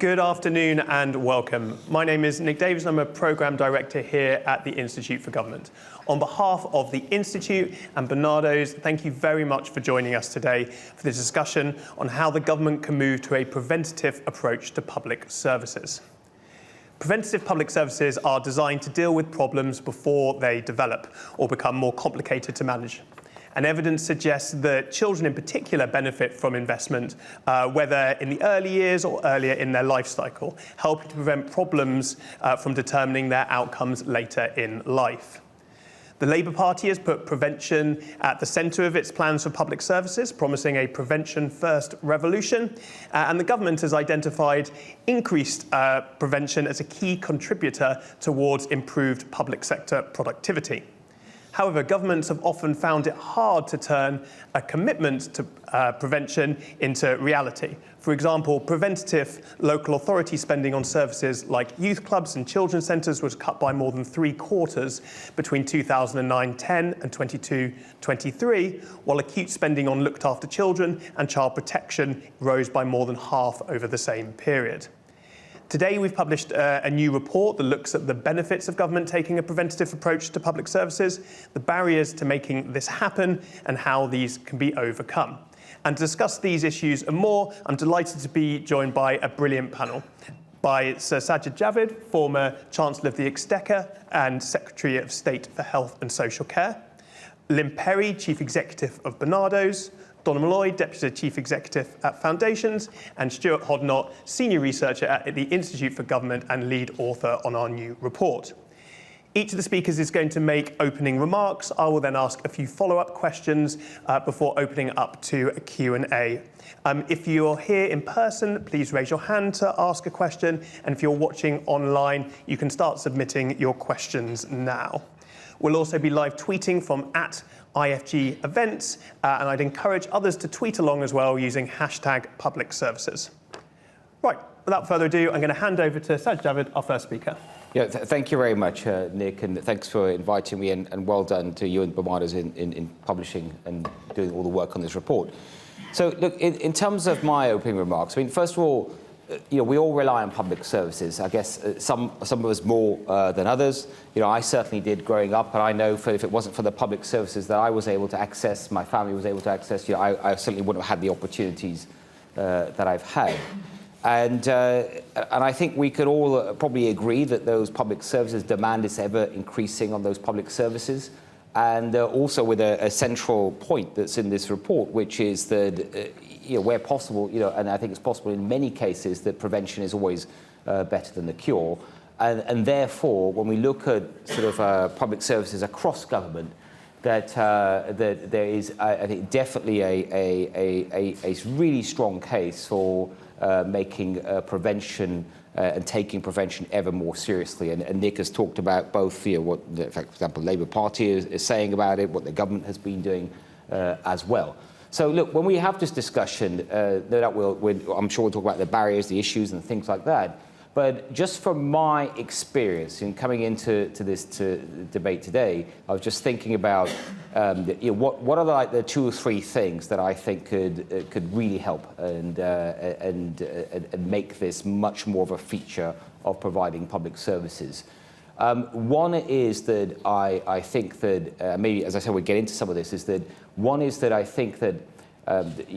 Good afternoon and welcome. My name is Nick Davies and I'm a Programme Director here at the Institute for Government. On behalf of the Institute and Barnardo's, thank you very much for joining us today for this discussion on how the government can move to a preventative approach to public services. Preventative public services are designed to deal with problems before they develop or become more complicated to manage. And evidence suggests that children in particular benefit from investment, whether in the early years or earlier in their life cycle, helping to prevent problems from determining their outcomes later in life. The Labour Party has put prevention at the centre of its plans for public services, promising a prevention-first revolution. And the government has identified increased prevention as a key contributor towards improved public sector productivity. However, governments have often found it hard to turn a commitment to prevention into reality. For example, preventative local authority spending on services like youth clubs and children's centres was cut by more than 3/4 between 2009-10 and 22-23, while acute spending on looked after children and child protection rose by more than half over the same period. Today, we've published a new report that looks at the benefits of government taking a preventative approach to public services, the barriers to making this happen, and how these can be overcome. And to discuss these issues and more, I'm delighted to be joined by a brilliant panel. By Sir Sajid Javid, former Chancellor of the Exchequer and Secretary of State for Health and Social Care, Lynn Perry, Chief Executive of Barnardo's, Donna Malloy, Deputy Chief Executive at Foundations, and Stuart Hodnott, Senior Researcher at the Institute for Government and lead author on our new report. Each of the speakers is going to make opening remarks. I will then ask a few follow-up questions before opening up to a Q&A. If you're here in person, please raise your hand to ask a question. And if you're watching online, you can start submitting your questions now. We'll also be live tweeting from @IFG events, and I'd encourage others to tweet along as well using #publicservices. Right, without further ado, I'm going to hand over to Sajid Javid, our first speaker. Yeah, thank you very much, Nick, and thanks for inviting me, and well done to you and Barnardo's in publishing and doing all the work on this report. So, look, in terms of my opening remarks, I mean, first of all, we all rely on public services. I guess some of us more than others. I certainly did growing up, and I know if it wasn't for the public services that I was able to access, my family was able to access, I certainly wouldn't have had the opportunities that I've had. And I think we could all probably agree that those public services demand is ever increasing on those public services. And also with a central point that's in this report, which is that where possible, and I think it's possible in many cases, that prevention is always better than the cure. And therefore, when we look at sort of public services across government, that there is, I think, definitely a really strong case for making prevention and taking prevention ever more seriously. And Nick has talked about both, what, for example, the Labour Party is saying about it, what the government has been doing as well. So, look, when we have this discussion, I'm sure we'll talk about the barriers, the issues, and things like that. But just from my experience in coming into this debate today, I was just thinking about what are the 2 or 3 things that I think could really help and make this much more of a feature of providing public services. One is that I think that, maybe, as I said, we'll get into some of this, is that one is that I think that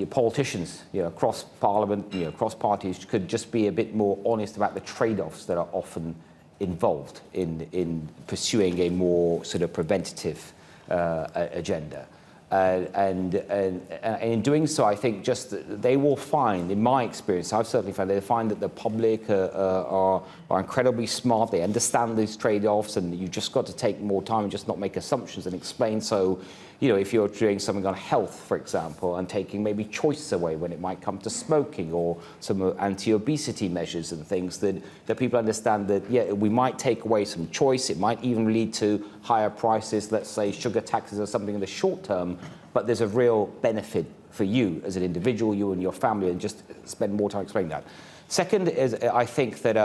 politicians, across Parliament, across parties, could just be a bit more honest about the trade-offs that are often involved in pursuing a more sort of preventative agenda. And in doing so, I think just they will find, in my experience, I've certainly found, they find that the public are incredibly smart. They understand these trade-offs, and you've just got to take more time and just not make assumptions and explain. So, if you're doing something on health, for example, and taking maybe choice away when it might come to smoking or some anti-obesity measures and things, that people understand that, we might take away some choice. It might even lead to higher prices, let's say sugar taxes or something in the short term, but there's a real benefit for you as an individual, you and your family, and just spend more time explaining that. Second is, I think that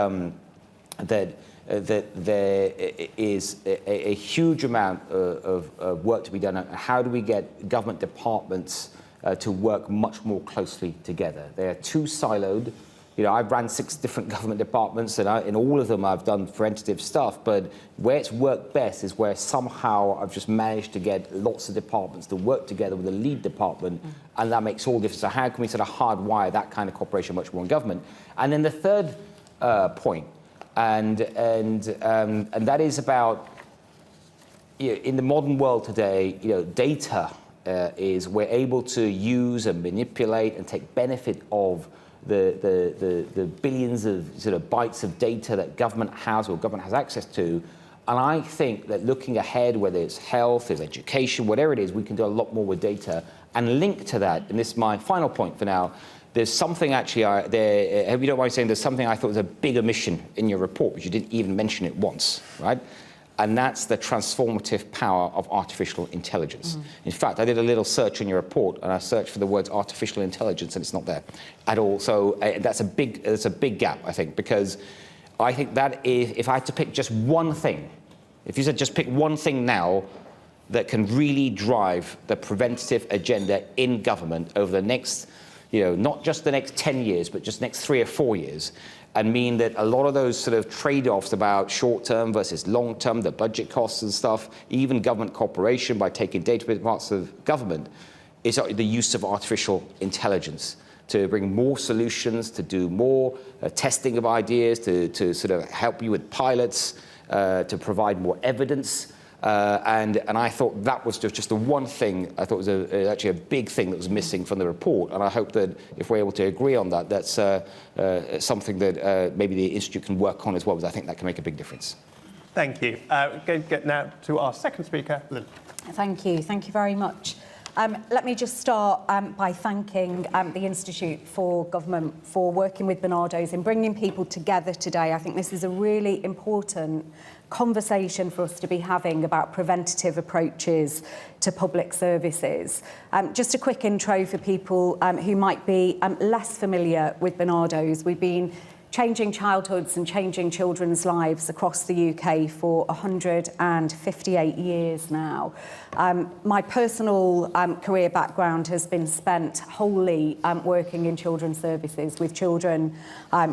that there is a huge amount of work to be done on how do we get government departments to work much more closely together. They are too siloed. You know, I've ran 6 different government departments, and in all of them I've done preventative stuff, but where it's worked best is where somehow I've just managed to get lots of departments to work together with a lead department, and that makes all the difference. So how can we sort of hardwire that kind of cooperation much more in government? And then the third point, and that is about, you know, in the modern world today, you know, data is we're able to use and manipulate and take benefit of the billions of sort of bytes of data that government has or government has access to. And I think that looking ahead, whether it's health, it's education, whatever it is, we can do a lot more with data. And linked to that, and this is my final point for now, there's something actually, I hope you don't mind saying, there's something I thought was a big omission in your report, but you didn't even mention it once, right? And that's the transformative power of artificial intelligence. In fact, I did a little search in your report, and I searched for the words artificial intelligence, and it's not there at all. So that's a big gap, I think, because I think that if I had to pick just one thing, if you said just pick one thing now that can really drive the preventative agenda in government over the next, you know, not just the next 10 years, but just next 3 or 4 years, and mean that a lot of those sort of trade-offs about short-term versus long-term, the budget costs and stuff, even government cooperation by taking data parts of government, is the use of artificial intelligence to bring more solutions, to do more testing of ideas, to sort of help you with pilots, to provide more evidence. And I thought that was just the one thing I thought was actually a big thing that was missing from the report. And I hope that if we're able to agree on that, that's something that maybe the Institute can work on as well, because I think that can make a big difference. Thank you. Going to get now to our second speaker, Lynn. Thank you very much. Let me just start by thanking the Institute for Government for working with Barnardo's in bringing people together today. I think this is a really important conversation for us to be having about preventative approaches to public services. Just a quick intro for people who might be less familiar with Barnardo's. We've been changing childhoods and changing children's lives across the UK for 158 years now. My personal career background has been spent wholly working in children's services with children,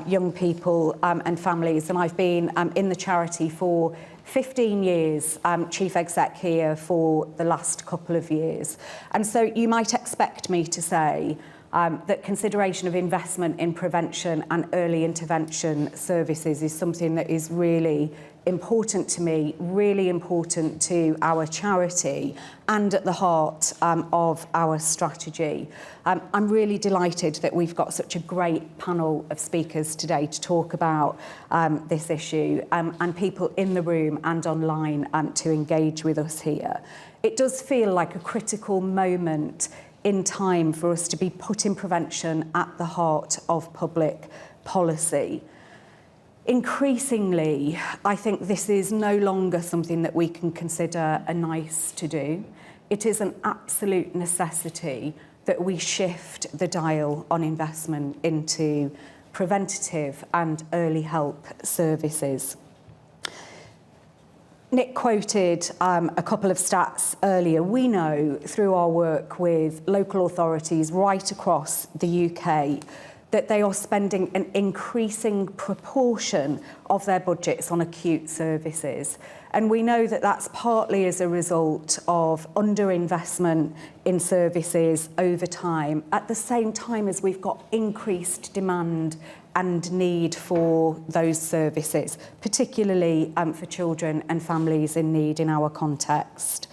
young people and families, and I've been in the charity for 15 years, chief exec here for the last couple of years. And so you might expect me to say that consideration of investment in prevention and early intervention services is something that is really important to me, really important to our charity and at the heart of our strategy. I'm really delighted that we've got such a great panel of speakers today to talk about this issue and people in the room and online to engage with us here. It does feel like a critical moment in time for us to be putting prevention at the heart of public policy. Increasingly, I think this is no longer something that we can consider a nice to do. It is an absolute necessity that we shift the dial on investment into preventative and early help services. Nick quoted a couple of stats earlier. We know through our work with local authorities right across the UK that they are spending an increasing proportion of their budgets on acute services. And we know that that's partly as a result of underinvestment in services over time, at the same time as we've got increased demand and need for those services, particularly for children and families in need in our context.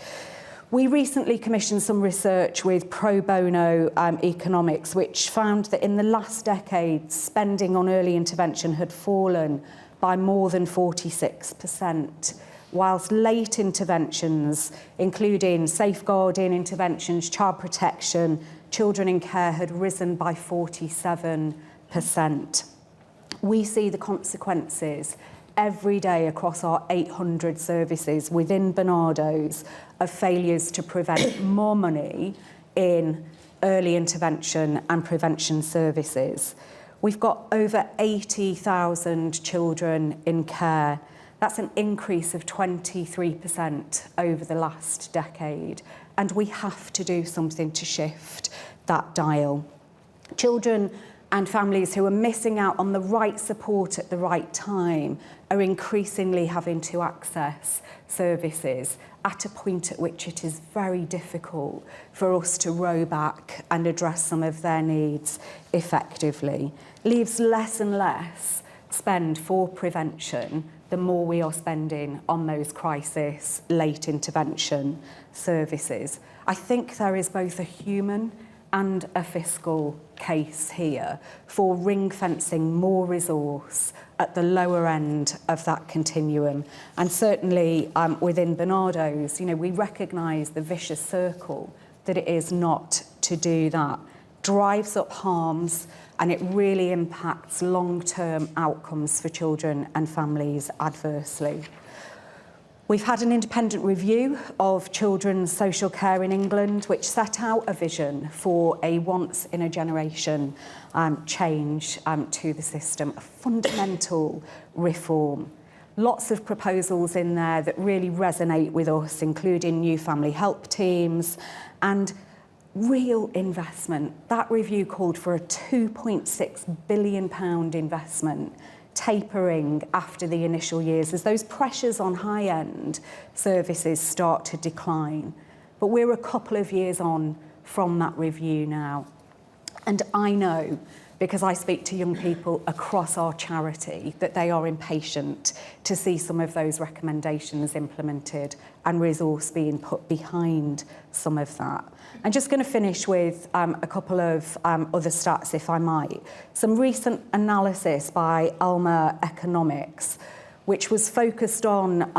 We recently commissioned some research with Pro Bono Economics, which found that in the last decade, spending on early intervention had fallen by more than 46%, whilst late interventions, including safeguarding interventions, child protection, children in care, had risen by 47%. We see the consequences every day across our 800 services within Barnardo's of failures to prevent more money in early intervention and prevention services. We've got over 80,000 children in care. That's an increase of 23% over the last decade, and we have to do something to shift that dial. Children And families who are missing out on the right support at the right time are increasingly having to access services at a point at which it is very difficult for us to row back and address some of their needs effectively. Leaves less and less spend for prevention the more we are spending on those crisis late intervention services. I think there is both a human and a fiscal case here for ring-fencing more resource at the lower end of that continuum. And certainly within Barnardo's, we recognise the vicious circle that it is not to do that. Drives up harms, and it really impacts long-term outcomes for children and families adversely. We've had an independent review of children's social care in England, which set out a vision for a once-in-a-generation change to the system, a fundamental reform. Lots of proposals in there that really resonate with us, including new family help teams and real investment. That review called for a £2.6 billion investment, tapering after the initial years as those pressures on high-end services start to decline. But we're a couple of years on from that review now. And I know, because I speak to young people across our charity, that they are impatient to see some of those recommendations implemented and resource being put behind some of that. I'm just going to finish with a couple of other stats, if I might. Some recent analysis by Alma Economics, which was focused on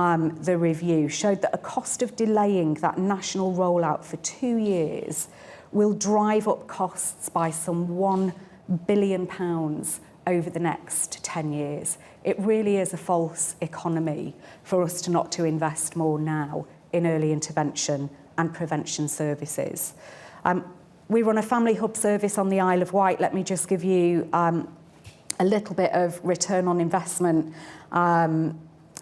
the review, showed that a cost of delaying that national rollout for 2 years will drive up costs by some £1 billion over the next 10 years. It really is a false economy for us to not to invest more now in early intervention and prevention services. We run a family hub service on the Isle of Wight. Let me just give you a little bit of return on investment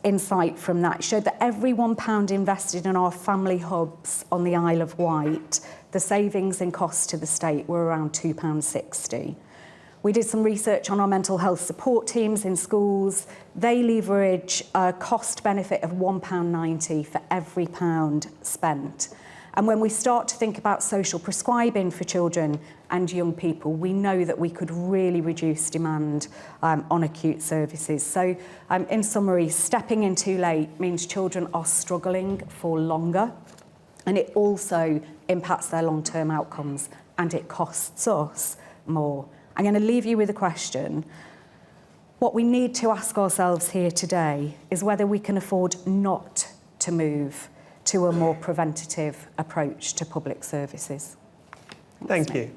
insight from that. It showed that every £1 invested in our family hubs on the Isle of Wight, the savings in costs to the state were around £2.60. We did some research on our mental health support teams in schools. They leverage a cost benefit of £1.90 for every pound spent. And when we start to think about social prescribing for children and young people, we know that we could really reduce demand on acute services. So in summary, stepping in too late means children are struggling for longer, and it also impacts their long-term outcomes, and it costs us more. I'm going to leave you with a question. What we need to ask ourselves here today is whether we can afford not to move to a more preventative approach to public services. Thank you.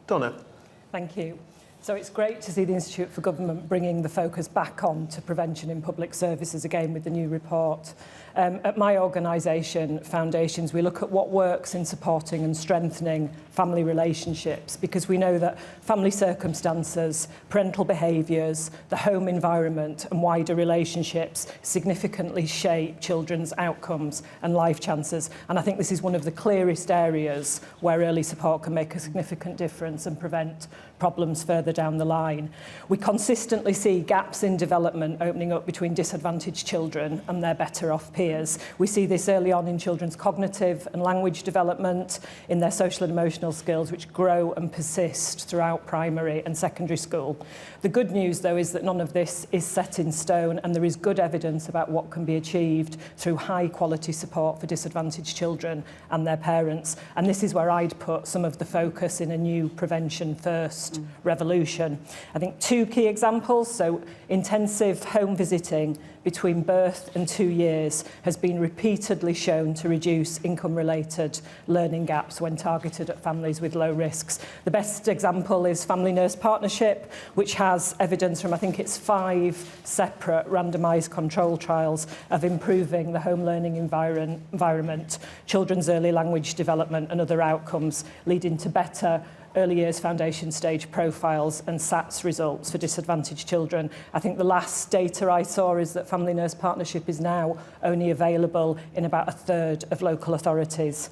Donna. Thank you. So it's great to see the Institute for Government bringing the focus back on to prevention in public services again with the new report. At my organisation, Foundations, we look at what works in supporting and strengthening family relationships, because we know that family circumstances, parental behaviours, the home environment and wider relationships significantly shape children's outcomes and life chances. And I think this is one of the clearest areas where early support can make a significant difference and prevent problems further down the line. We consistently see gaps in development opening up between disadvantaged children and their better off peers. We see this early on in children's cognitive and language development, in their social and emotional skills, which grow and persist throughout primary and secondary school. The good news, though, is that none of this is set in stone, and there is good evidence about what can be achieved through high quality support for disadvantaged children and their parents. And this is where I'd put some of the focus in a new prevention first revolution. I think 2 key examples. So intensive home visiting between birth and 2 years has been repeatedly shown to reduce income-related learning gaps when targeted at families with low risks. The best example is Family Nurse Partnership, which has evidence from, I think it's 5 separate randomised control trials of improving the home learning environment, children's early language development and other outcomes, leading to better early years foundation stage profiles and SATs results for disadvantaged children. I think the last data I saw is that Family Nurse Partnership is now only available in about 1/3 of local authorities.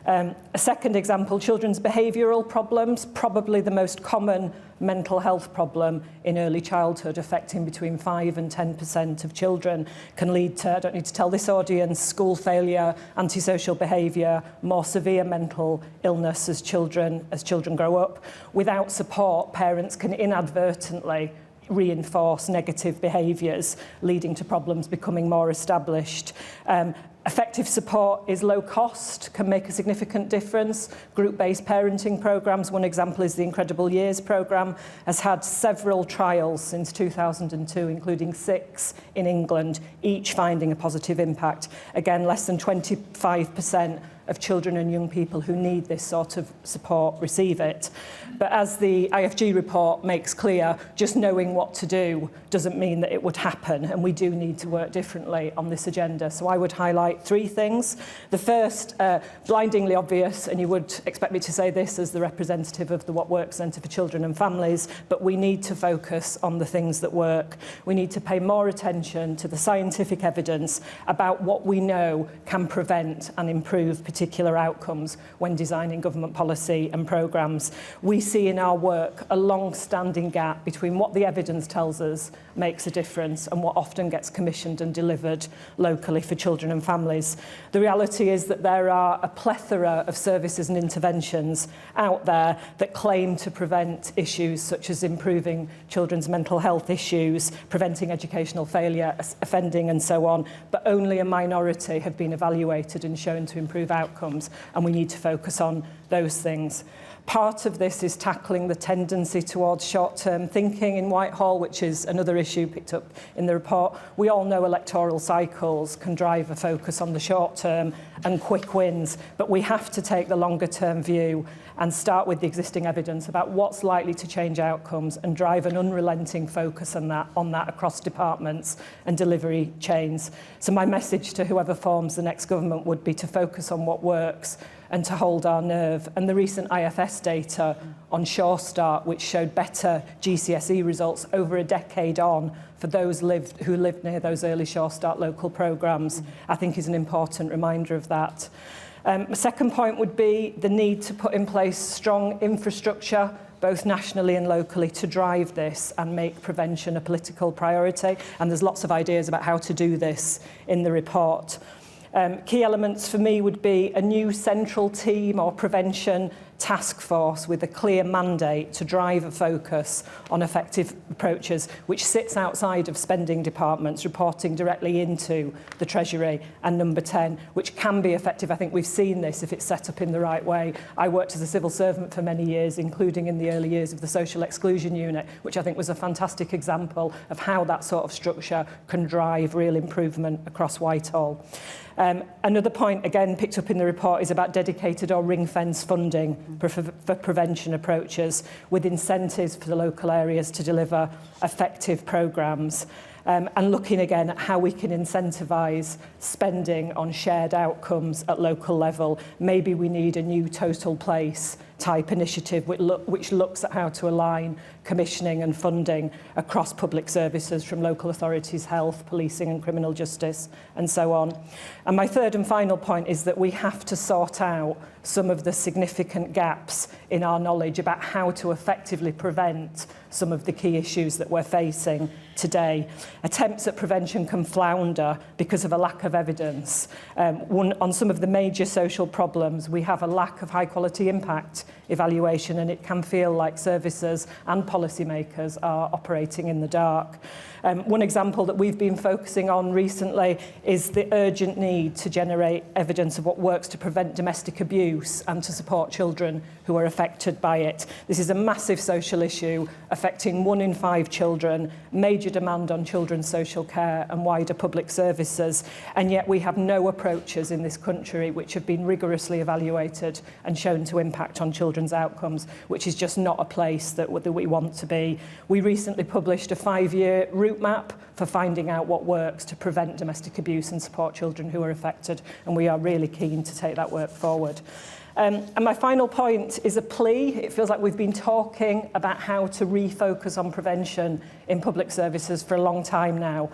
A second example, children's behavioural problems, probably the most common mental health problem in early childhood, affecting between 5 and 10% of children, can lead to, I don't need to tell this audience, school failure, antisocial behaviour, more severe mental illness as children grow up. Without support, parents can inadvertently reinforce negative behaviours, leading to problems becoming more established. Effective support is low cost, can make a significant difference. Group-based parenting programmes, one example is the Incredible Years programme, has had several trials since 2002, including 6 in England, each finding a positive impact. Again, less than 25% of children and young people who need this sort of support receive it. But as the IFG report makes clear, just knowing what to do doesn't mean that it would happen, and we do need to work differently on this agenda. So I would highlight 3 things. The first, blindingly obvious, and you would expect me to say this as the representative of the What Works Centre for Children and Families, but we need to focus on the things that work. We need to pay more attention to the scientific evidence about what we know can prevent and improve particular outcomes when designing government policy and programmes. We see in our work a long-standing gap between what the evidence tells us makes a difference and what often gets commissioned and delivered locally for children and families. The reality is that there are a plethora of services and interventions out there that claim to prevent issues such as improving children's mental health issues, preventing educational failure, offending and so on, but only a minority have been evaluated and shown to improve outcomes, and we need to focus on those things. Part of this is tackling the tendency towards short-term thinking in Whitehall, which is another issue picked up in the report. We all know electoral cycles can drive a focus on the short term and quick wins, but we have to take the longer-term view and start with the existing evidence about what's likely to change outcomes and drive an unrelenting focus on that across departments and delivery chains. So my message to whoever forms the next government would be to focus on what works and to hold our nerve. And the recent IFS data on Sure Start, which showed better GCSE results over a decade on for those who lived near those early Sure Start local programmes, I think is an important reminder of that. My second point would be the need to put in place strong infrastructure, both nationally and locally, to drive this and make prevention a political priority. And there's lots of ideas about how to do this in the report. Key elements for me would be a new central team or prevention task force with a clear mandate to drive a focus on effective approaches, which sits outside of spending departments, reporting directly into the Treasury. And number 10, which can be effective. I think we've seen this if it's set up in the right way. I worked as a civil servant for many years, including in the early years of the Social Exclusion Unit, which I think was a fantastic example of how that sort of structure can drive real improvement across Whitehall. Another point, again, picked up in the report is about dedicated or ring-fence funding for prevention approaches with incentives for the local areas to deliver effective programmes. And looking again at how we can incentivise spending on shared outcomes at local level. Maybe we need a new total place type initiative which looks at how to align commissioning and funding across public services from local authorities, health, policing and criminal justice and so on. And my third and final point is that we have to sort out some of the significant gaps in our knowledge about how to effectively prevent some of the key issues that we're facing today. Attempts at prevention can flounder because of a lack of evidence. On some of the major social problems, we have a lack of high quality impact evaluation, and it can feel like services and policymakers are operating in the dark. One example that we've been focusing on recently is the urgent need to generate evidence of what works to prevent domestic abuse and to support children who are affected by it. This is a massive social issue affecting 1 in 5 children, major demand on children's social care and wider public services, and yet we have no approaches in this country which have been rigorously evaluated and shown to impact on children's outcomes, which is just not a place that we want to be. We recently published a 5-year route map for finding out what works to prevent domestic abuse and support children who are affected, and we are really keen to take that work forward. And my final point is a plea. It feels like we've been talking about how to refocus on prevention in public services for a long time now.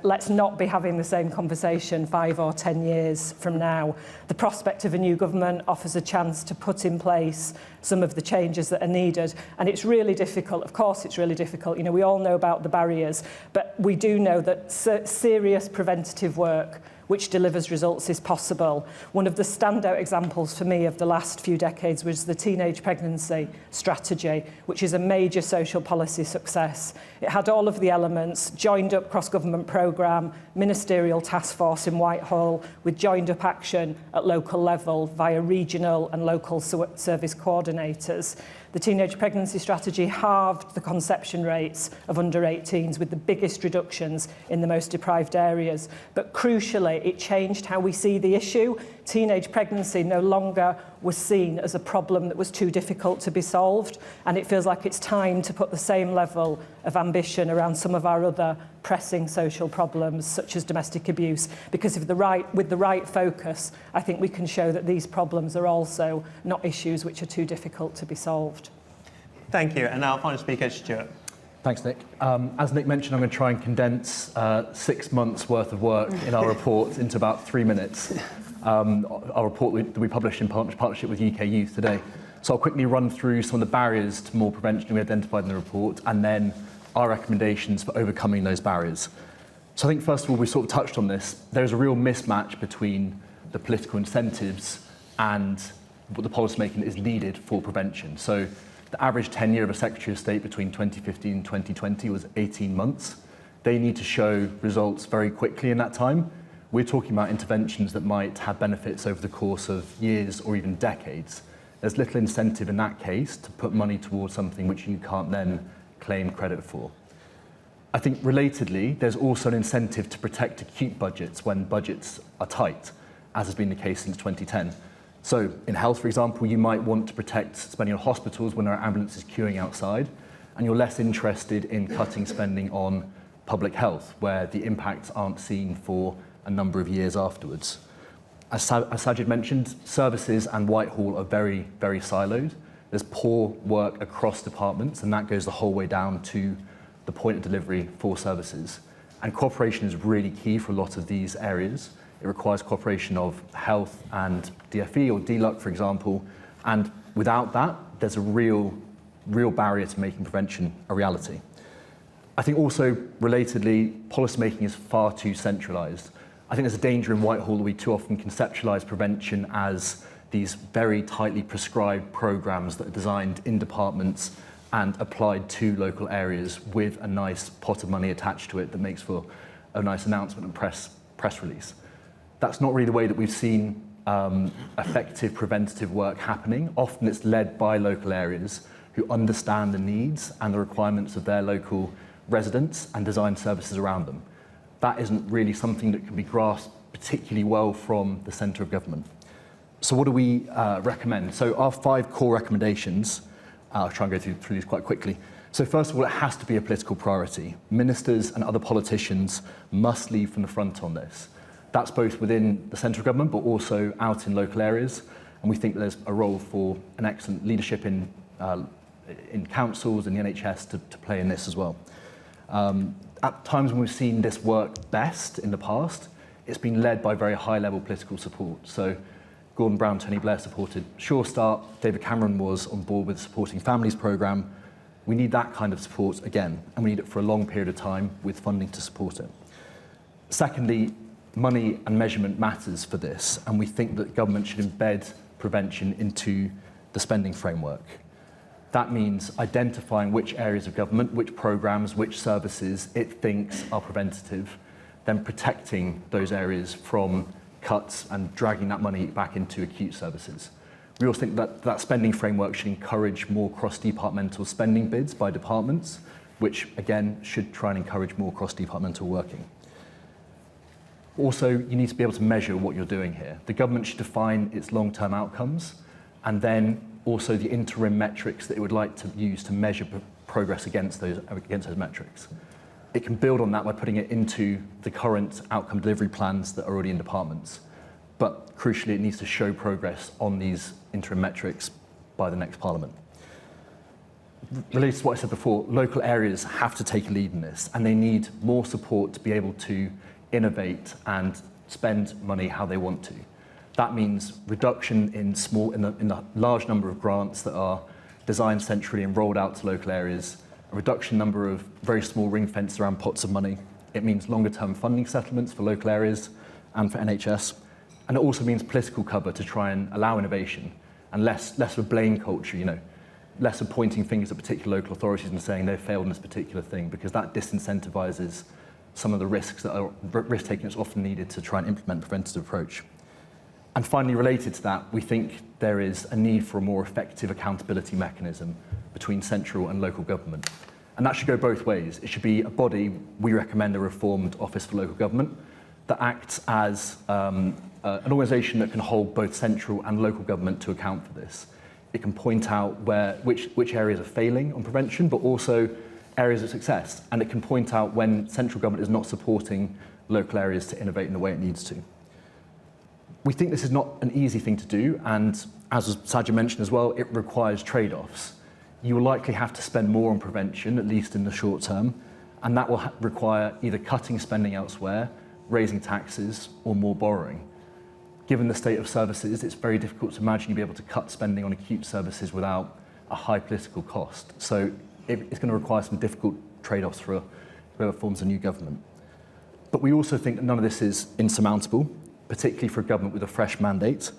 Let's not be having the same conversation 5 or 10 years from now. The prospect of a new government offers a chance to put in place some of the changes that are needed. And it's really difficult. Of course, it's really difficult. You know, we all know about the barriers, but we do know that serious preventative work which delivers results is possible. One of the standout examples for me of the last few decades was the teenage pregnancy strategy, which is a major social policy success. It had all of the elements, joined up cross-government programme, ministerial task force in Whitehall, with joined up action at local level via regional and local service coordinators. The teenage pregnancy strategy halved the conception rates of under 18s with the biggest reductions in the most deprived areas. But crucially, it changed how we see the issue. Teenage pregnancy no longer was seen as a problem that was too difficult to be solved. And it feels like it's time to put the same level of ambition around some of our other pressing social problems, such as domestic abuse. Because with the right focus, I think we can show that these problems are also not issues which are too difficult to be solved. Thank you. And now final speaker, Stuart. Thanks, Nick. As Nick mentioned, I'm going to try and condense 6 months' worth of work in our report into about 3 minutes. Our report that we published in partnership with UK Youth today. So I'll quickly run through some of the barriers to more prevention we identified in the report, and then our recommendations for overcoming those barriers. So I think, first of all, we sort of touched on this. There's a real mismatch between the political incentives and what the policymaking is needed for prevention. So the average tenure of a Secretary of State between 2015 and 2020 was 18 months. They need to show results very quickly in that time. We're talking about interventions that might have benefits over the course of years or even decades. There's little incentive in that case to put money towards something which you can't then claim credit for. I think relatedly, there's also an incentive to protect acute budgets when budgets are tight, as has been the case since 2010. So in health, for example, you might want to protect spending on hospitals when there are ambulances queuing outside, and you're less interested in cutting spending on public health, where the impacts aren't seen for a number of years afterwards. As Sajid mentioned, services and Whitehall are very, very siloed. There's poor work across departments, and that goes the whole way down to the point of delivery for services. And cooperation is really key for a lot of these areas. It requires cooperation of health and DFE or DLUC, for example. And without that, there's a real barrier to making prevention a reality. I think also, relatedly, policymaking is far too centralised. I think there's a danger in Whitehall that we too often conceptualise prevention as these very tightly prescribed programmes that are designed in departments and applied to local areas with a nice pot of money attached to it that makes for a nice announcement and press release. That's not really the way that we've seen effective preventative work happening. Often it's led by local areas who understand the needs and the requirements of their local residents and design services around them. That isn't really something that can be grasped particularly well from the centre of government. So what do we recommend? So our 5 core recommendations, I'll try and go through these quite quickly. So first of all, it has to be a political priority. Ministers and other politicians must lead from the front on this. That's both within the centre of government, but also out in local areas. And we think that there's a role for an excellent leadership in councils and the NHS to play in this as well. At times when we've seen this work best in the past, it's been led by very high-level political support. So Gordon Brown, Tony Blair supported Sure Start. David Cameron was on board with the Supporting Families programme. We need that kind of support again, and we need it for a long period of time with funding to support it. Secondly, money and measurement matters for this, and we think that government should embed prevention into the spending framework. That means identifying which areas of government, which programmes, which services it thinks are preventative, then protecting those areas from cuts and dragging that money back into acute services. We also think that that spending framework should encourage more cross-departmental spending bids by departments, which again should try and encourage more cross-departmental working. Also, you need to be able to measure what you're doing here. The government should define its long-term outcomes, and then also the interim metrics that it would like to use to measure progress against those metrics. It can build on that by putting it into the current outcome delivery plans that are already in departments. But crucially, it needs to show progress on these interim metrics by the next Parliament. related to what I said before, local areas have to take a lead in this, and they need more support to be able to innovate and spend money how they want to. That means reduction in the large number of grants that are designed centrally and rolled out to local areas, a reduction number of very small ring fences around pots of money. It means longer term funding settlements for local areas and for NHS. And it also means political cover to try and allow innovation and less of a blame culture, less of pointing fingers at particular local authorities and saying they've failed in this particular thing, because that disincentivizes some of the risks that are risk-taking that's often needed to try and implement a preventative approach. And finally, related to that, we think there is a need for a more effective accountability mechanism between central and local government. And that should go both ways. It should be a body, we recommend a reformed Office for Local Government, that acts as an organisation that can hold both central and local government to account for this. It can point out which areas are failing on prevention, but also areas of success. And it can point out when central government is not supporting local areas to innovate in the way it needs to. We think this is not an easy thing to do, and as Sajid mentioned as well, it requires trade-offs. You will likely have to spend more on prevention, at least in the short term, and that will require either cutting spending elsewhere, raising taxes, or more borrowing. Given the state of services, it's very difficult to imagine you'd be able to cut spending on acute services without a high political cost. So it's going to require some difficult trade-offs for whoever forms a new government. But we also think that none of this is insurmountable, particularly for a government with a fresh mandate.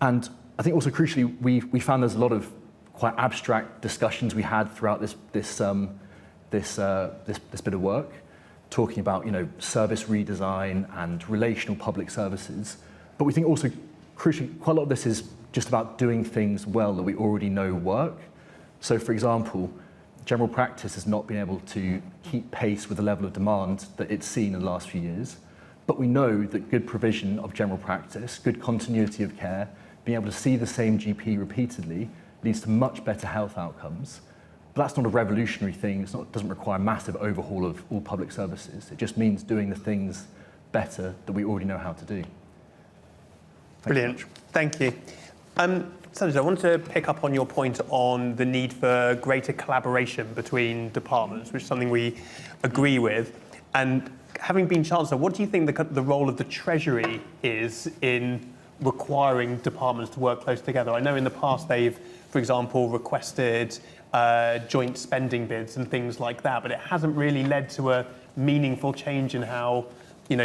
And I think also crucially, we found there's a lot of quite abstract discussions we had throughout this bit of work, talking about service redesign and relational public services. But we think also crucially, quite a lot of this is just about doing things well that we already know work. So for example, general practice has not been able to keep pace with the level of demand that it's seen in the last few years. But we know that good provision of general practice, good continuity of care, being able to see the same GP repeatedly leads to much better health outcomes. But that's not a revolutionary thing. It doesn't require a massive overhaul of all public services. It just means doing the things better that we already know how to do. Brilliant. Thank you. Sajid, I want to pick up on your point on the need for greater collaboration between departments, which is something we agree with. And having been Chancellor, what do you think the role of the Treasury is in requiring departments to work close together? I know in the past they've, for example, requested joint spending bids and things like that, but it hasn't really led to a meaningful change in how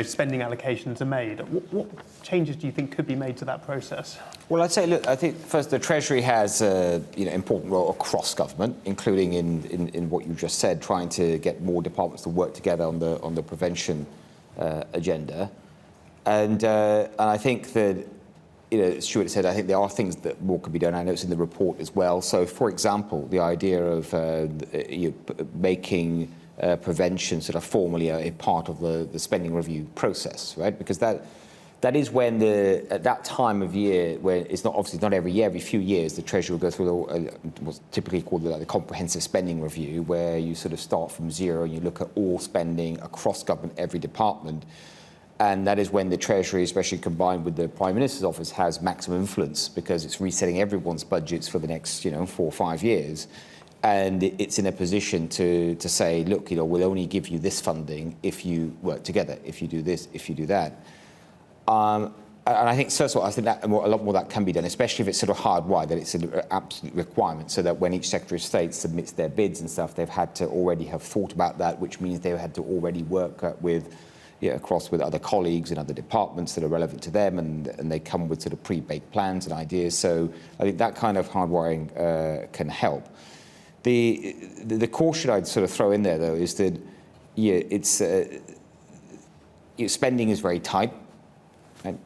spending allocations are made. What changes do you think could be made to that process? Well, I'd say, look, I think first the Treasury has an important role across government, including in what you just said, trying to get more departments to work together on the prevention agenda. And I think that, as Stuart said, I think there are things that more could be done. I know it's in the report as well. So, for example, the idea of making prevention sort of formally a part of the spending review process, right? Because that is when at that time of year, where it's not every year, every few years, the Treasury will go through what's typically called the comprehensive spending review, where you sort of start from zero and you look at all spending across government, every department. And that is when the Treasury, especially combined with the Prime Minister's office, has maximum influence, because it's resetting everyone's budgets for the next 4 or 5 years. And it's in a position to say, look, we'll only give you this funding if you work together, if you do this, if you do that. And I think, first of all, I think that a lot more of that can be done, especially if it's sort of hardwired, that it's an absolute requirement, so that when each Secretary of State submits their bids and stuff, they've had to already have thought about that, which means they've had to already work across with other colleagues in other departments that are relevant to them, and they come with sort of pre-baked plans and ideas. So I think that kind of hardwiring can help. The caution I'd sort of throw in there, though, is that spending is very tight. And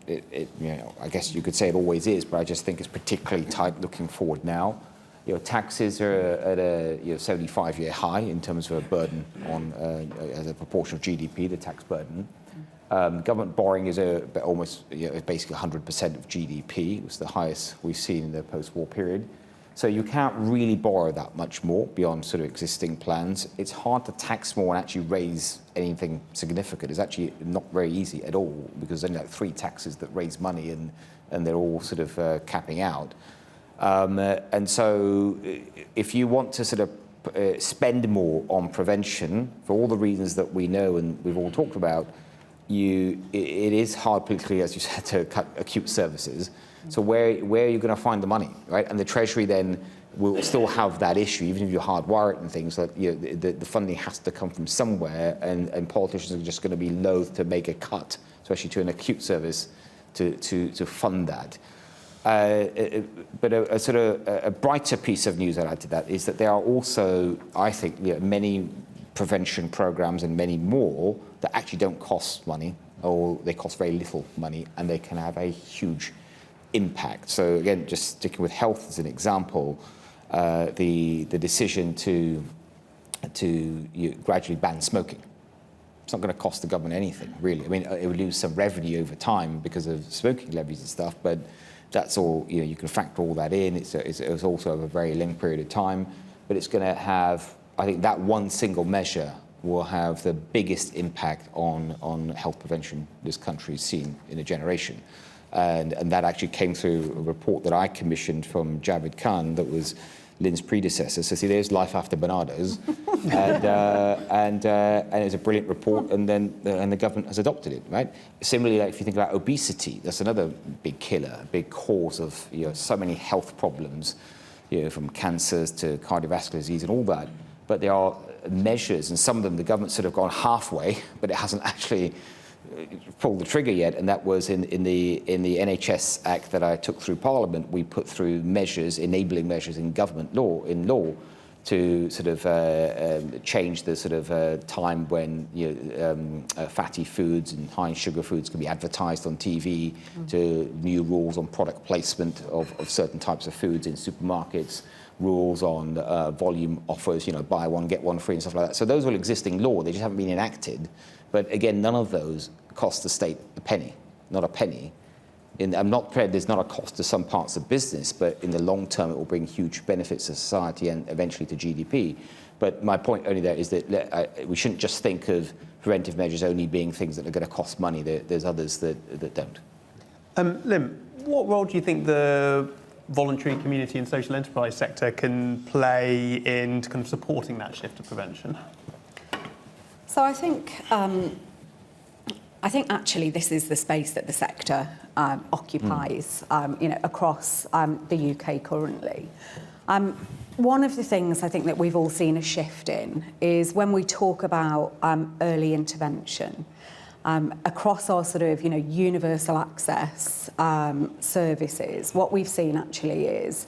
I guess you could say it always is, but I just think it's particularly tight looking forward now. Taxes are at a 75-year high in terms of a burden on as a proportion of GDP, the tax burden. Government borrowing is almost basically 100% of GDP. It was the highest we've seen in the post-war period. So you can't really borrow that much more beyond sort of existing plans. It's hard to tax more and actually raise anything significant. It's actually not very easy at all, because there's only like 3 taxes that raise money, and they're all sort of capping out. And so if you want to sort of spend more on prevention, for all the reasons that we know and we've all talked about, it is hard politically, as you said, to cut acute services. So where are you going to find the money, right? And the Treasury then will still have that issue, even if you hardwire it and things, that the funding has to come from somewhere, and politicians are just going to be loath to make a cut, especially to an acute service, to fund that. But a sort of a brighter piece of news I'd add to that is that there are also, I think, many prevention programs and many more that actually don't cost money, or they cost very little money, and they can have a huge impact. So again, just sticking with health as an example, the decision to gradually ban smoking. It's not going to cost the government anything, really. I mean, it would lose some revenue over time because of smoking levies and stuff, but that's all, you can factor all that in. It's also over a very long period of time, but it's going to have, I think that one single measure will have the biggest impact on health prevention this country's seen in a generation. And that actually came through a report that I commissioned from Javed Khan that was Lynn's predecessor. So see, there's life after Barnardo's. and it was a brilliant report, and the government has adopted it, right? Similarly, like if you think about obesity, that's another big killer, a big cause of so many health problems, from cancers to cardiovascular disease and all that. But there are measures, and some of them the government's sort of gone halfway, but it hasn't actually pulled the trigger yet, and that was in the NHS Act that I took through Parliament. We put through measures, enabling measures in government law, to sort of change the sort of time when fatty foods and high in sugar foods can be advertised on TV, to new rules on product placement of certain types of foods in supermarkets, rules on volume offers, buy one, get one free and stuff like that. So those are all existing law, they just haven't been enacted. But again, none of those cost the state a penny, not a penny. I'm not prepared, there's not a cost to some parts of business, but in the long term, it will bring huge benefits to society and eventually to GDP. But my point only there is that we shouldn't just think of preventive measures only being things that are going to cost money. There's others that don't. Lynn, what role do you think the voluntary community and social enterprise sector can play in kind of supporting that shift to prevention? So I think actually this is the space that the sector occupies, across the UK currently. One of the things I think that we've all seen a shift in is when we talk about early intervention across our sort of universal access services. What we've seen actually is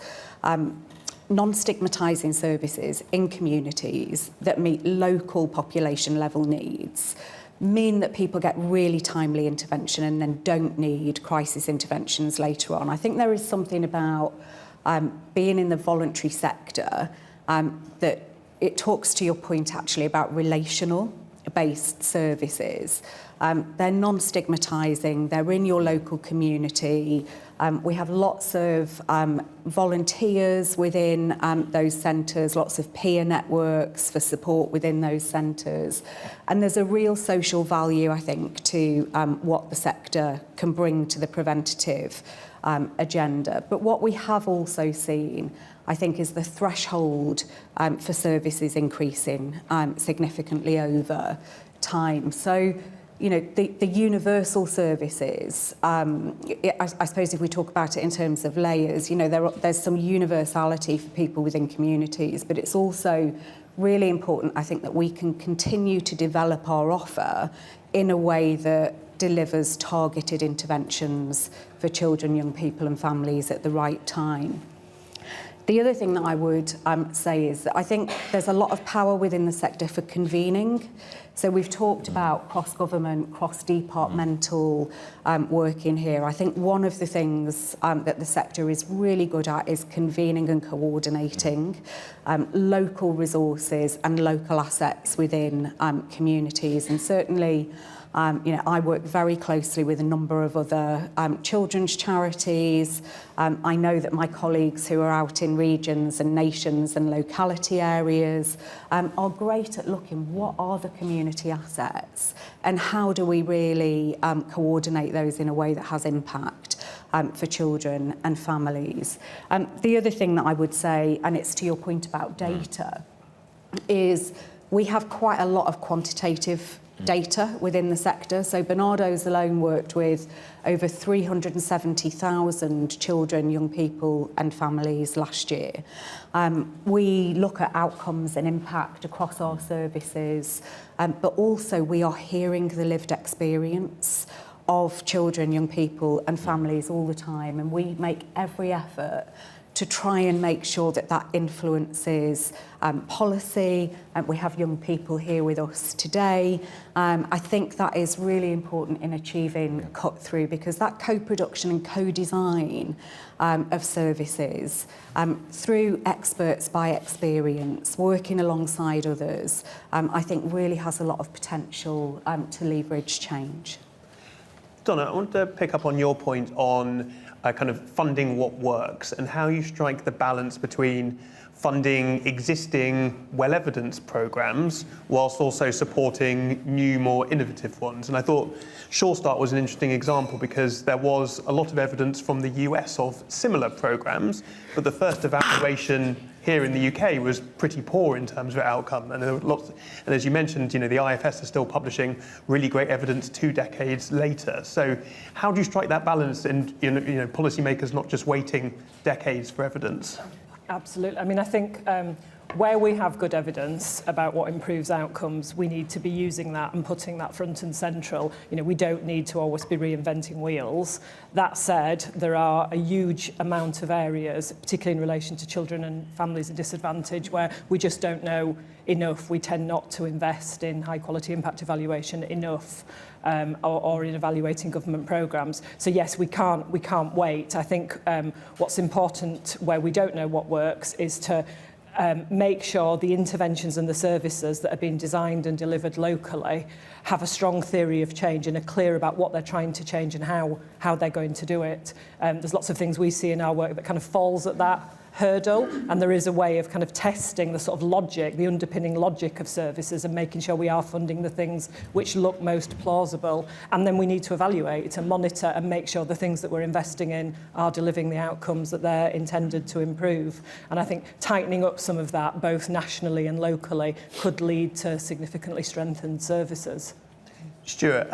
non-stigmatising services in communities that meet local population level needs mean that people get really timely intervention and then don't need crisis interventions later on. I think there is something about being in the voluntary sector that it talks to your point actually about relational based services. They're non-stigmatising, they're in your local community. We have lots of volunteers within those centres, lots of peer networks for support within those centres. And there's a real social value, I think, to what the sector can bring to the preventative agenda. But what we have also seen, I think, is the threshold for services increasing significantly over time. So, the universal services, I suppose if we talk about it in terms of layers, there's some universality for people within communities, but it's also really important, I think, that we can continue to develop our offer in a way that delivers targeted interventions for children, young people and families at the right time. The other thing that I would say is that I think there's a lot of power within the sector for convening. So we've talked about cross-government, cross-departmental work in here. I think one of the things that the sector is really good at is convening and coordinating local resources and local assets within communities. And certainly, I work very closely with a number of other children's charities. I know that my colleagues who are out in regions and nations and locality areas are great at looking what are the community assets and how do we really coordinate those in a way that has impact. for children and families. The other thing that I would say, and it's to your point about data, is we have quite a lot of quantitative data within the sector. So Barnardo's alone worked with over 370,000 children, young people and families last year. We look at outcomes and impact across our services, but also we are hearing the lived experience of children, young people and families all the time, and we make every effort to try and make sure that that influences policy. We have young people here with us today. I think that is really important in achieving cut through, because that co-production and co-design of services through experts by experience, working alongside others, I think really has a lot of potential to leverage change. Donna, I want to pick up on your point on kind of funding what works and how you strike the balance between funding existing well-evidenced programmes whilst also supporting new, more innovative ones. And I thought Sure Start was an interesting example because there was a lot of evidence from the US of similar programmes, but the first evaluation here in the UK was pretty poor in terms of outcome. And there were lots, and as you mentioned, the IFS is still publishing really great evidence 2 decades later. So how do you strike that balance in policymakers not just waiting decades for evidence? Absolutely. I mean, I think where we have good evidence about what improves outcomes, we need to be using that and putting that front and central. We don't need to always be reinventing wheels. That said, there are a huge amount of areas, particularly in relation to children and families at disadvantage, where we just don't know enough. We tend not to invest in high quality impact evaluation enough, or in evaluating government programmes. So yes, we can't wait. I think what's important where we don't know what works is to make sure the interventions and the services that are being designed and delivered locally have a strong theory of change and are clear about what they're trying to change and how they're going to do it. There's lots of things we see in our work that kind of falls at that hurdle, and there is a way of kind of testing the sort of logic, the underpinning logic of services, and making sure we are funding the things which look most plausible. And then we need to evaluate and monitor and make sure the things that we're investing in are delivering the outcomes that they're intended to improve. And I think tightening up some of that, both nationally and locally, could lead to significantly strengthened services. Stuart,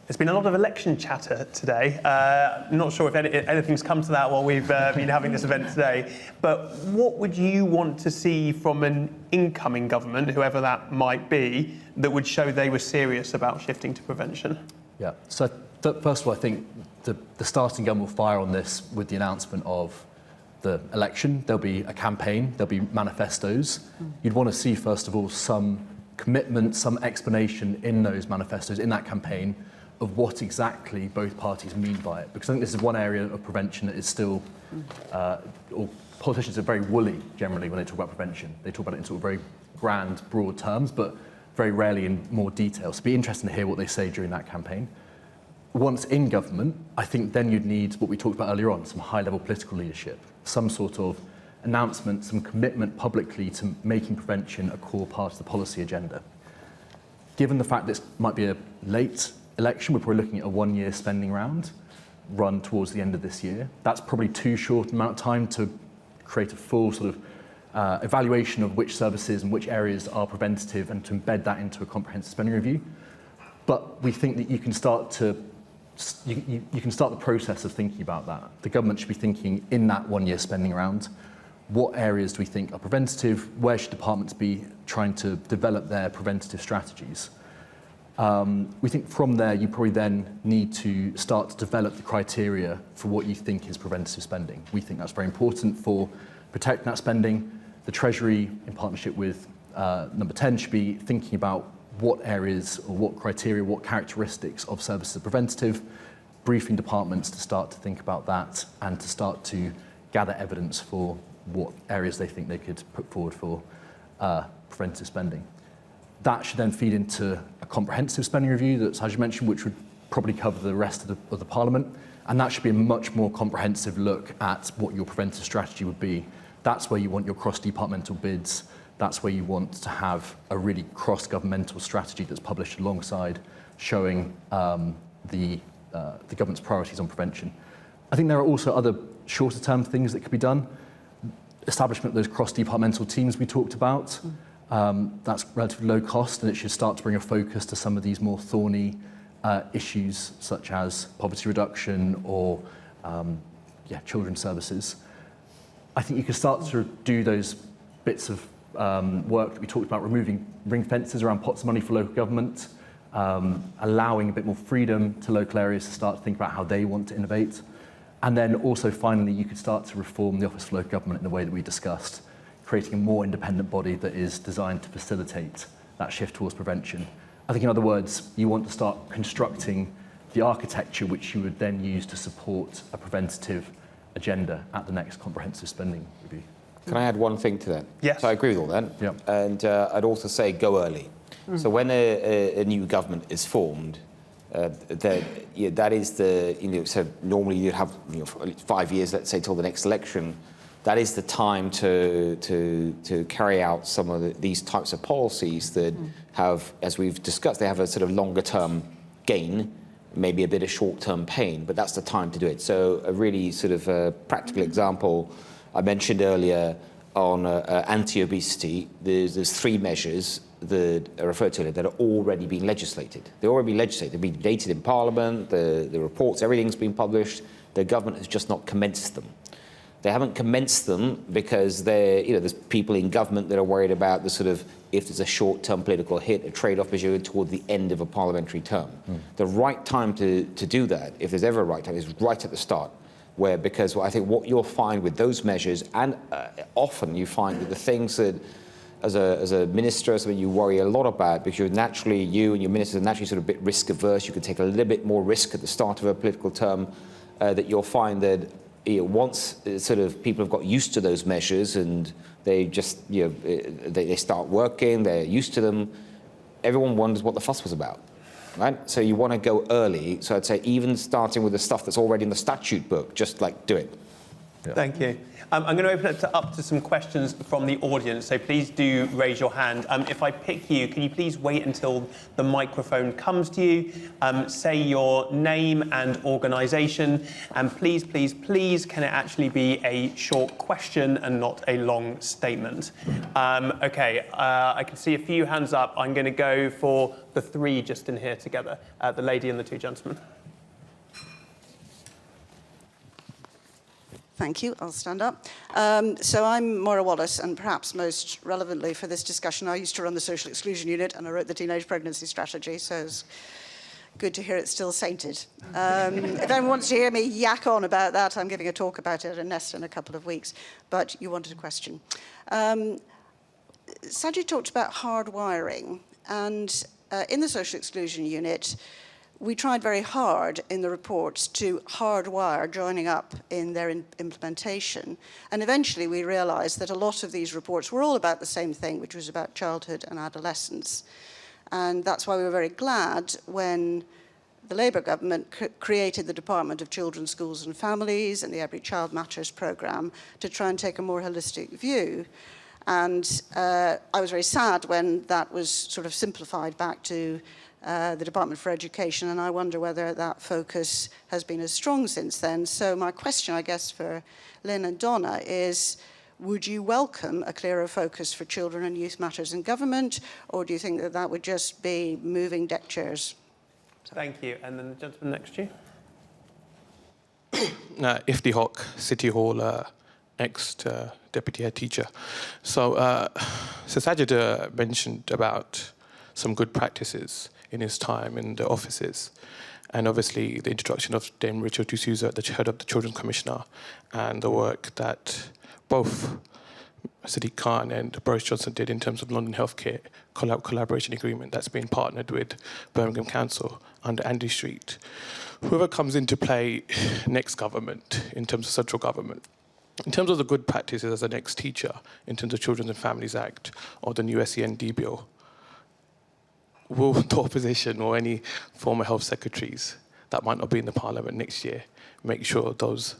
there's been a lot of election chatter today. I'm not sure if anything's come to that while we've been having this event today, but what would you want to see from an incoming government, whoever that might be, that would show they were serious about shifting to prevention? Yeah, so first of all, I think the starting gun will fire on this with the announcement of the election. There'll be a campaign, there'll be manifestos. You'd want to see, first of all, some commitment, some explanation in those manifestos, in that campaign, of what exactly both parties mean by it. Because I think this is one area of prevention that is still, or politicians are very woolly generally when they talk about prevention. They talk about it in sort of very grand, broad terms, but very rarely in more detail. So it'd be interesting to hear what they say during that campaign. Once in government, I think then you'd need what we talked about earlier on, some high-level political leadership, some sort of announcement, some commitment publicly to making prevention a core part of the policy agenda. Given the fact this might be a late election, we're probably looking at a 1-year spending round run towards the end of this year. That's probably too short an amount of time to create a full sort of evaluation of which services and which areas are preventative and to embed that into a comprehensive spending review. But we think that you can start the process of thinking about that. The government should be thinking in that 1-year spending round, what areas do we think are preventative? Where should departments be trying to develop their preventative strategies? We think from there, you probably then need to start to develop the criteria for what you think is preventative spending. We think that's very important for protecting that spending. The Treasury, in partnership with Number 10, should be thinking about what areas or what criteria, what characteristics of services are preventative, briefing departments to start to think about that and to start to gather evidence for what areas they think they could put forward for preventative spending. That should then feed into a comprehensive spending review that's, as you mentioned, which would probably cover the rest of the Parliament. And that should be a much more comprehensive look at what your preventative strategy would be. That's where you want your cross-departmental bids. That's where you want to have a really cross-governmental strategy that's published alongside showing the government's priorities on prevention. I think there are also other shorter term things that could be done. Establishment of those cross-departmental teams we talked about. That's relatively low cost, and it should start to bring a focus to some of these more thorny issues, such as poverty reduction or children's services. I think you could start to do those bits of work that we talked about, removing ring fences around pots of money for local government, allowing a bit more freedom to local areas to start to think about how they want to innovate. And then also, finally, you could start to reform the Office for Local Government in the way that we discussed, creating a more independent body that is designed to facilitate that shift towards prevention. I think, in other words, you want to start constructing the architecture which you would then use to support a preventative agenda at the next comprehensive spending review. Can I add one thing to that? Yes. So I agree with all that. Yeah. And I'd also say go early. So when a new government is formed, that is the, so normally you'd have 5 years, let's say, till the next election. That is the time to carry out some of these types of policies that have, as we've discussed, they have a sort of longer term gain, maybe a bit of short term pain, but that's the time to do it. So a really sort of practical example I mentioned earlier on anti-obesity, there's 3 measures that are referred to that are already being legislated. They're already being legislated. They've been debated in Parliament, the reports, everything's been published. The government has just not commenced them. They haven't commenced them because there's people in government that are worried about the sort of, if there's a short-term political hit, a trade-off as you're toward the end of a parliamentary term. The right time to do that, if there's ever a right time, is right at the start. Because I think what you'll find with those measures, and often you find that the things that as a minister, something you worry a lot about, because you and your ministers are naturally sort of a bit risk averse. You can take a little bit more risk at the start of a political term. That you'll find that once sort of people have got used to those measures and they just they start working, they're used to them. Everyone wonders what the fuss was about, right? So you want to go early. So I'd say even starting with the stuff that's already in the statute book, just like do it. Yeah. Thank you. I'm going to open it up to some questions from the audience, so please do raise your hand. If I pick you, can you please wait until the microphone comes to you, say your name and organisation, and please, please, please, can it actually be a short question and not a long statement? OK, I can see a few hands up. I'm going to go for the 3 just in here together, the lady and the 2 gentlemen. Thank you. I'll stand up. So I'm Maura Wallace, and perhaps most relevantly for this discussion, I used to run the social exclusion unit, and I wrote the teenage pregnancy strategy, so it's good to hear it's still sainted. If anyone wants to hear me yak on about that, I'm giving a talk about it at Nest in a couple of weeks, but you wanted a question. Sajid talked about hardwiring, and in the social exclusion unit, we tried very hard in the reports to hardwire joining up in their implementation. And eventually we realized that a lot of these reports were all about the same thing, which was about childhood and adolescence. And that's why we were very glad when the Labour government created the Department of Children, Schools and Families and the Every Child Matters programme to try and take a more holistic view. And I was very sad when that was sort of simplified back to the Department for Education, and I wonder whether that focus has been as strong since then. So my question, I guess, for Lynn and Donna is, would you welcome a clearer focus for children and youth matters in government, or do you think that that would just be moving deck chairs? Thank you. And then the gentleman next to you. Ifti Hawk, City Hall, ex-deputy head teacher. So Sajid mentioned about some good practices in his time in the offices. And obviously the introduction of Dame Rachel D'Souza, the head of the Children's Commissioner, and the work that both Sadiq Khan and Boris Johnson did in terms of London Healthcare collaboration agreement that's been partnered with Birmingham Council under Andy Street. Whoever comes into play next government, in terms of central government, in terms of the good practices as an ex-teacher, in terms of Children and Families Act or the new SEND bill, will the opposition or any former health secretaries that might not be in the parliament next year make sure those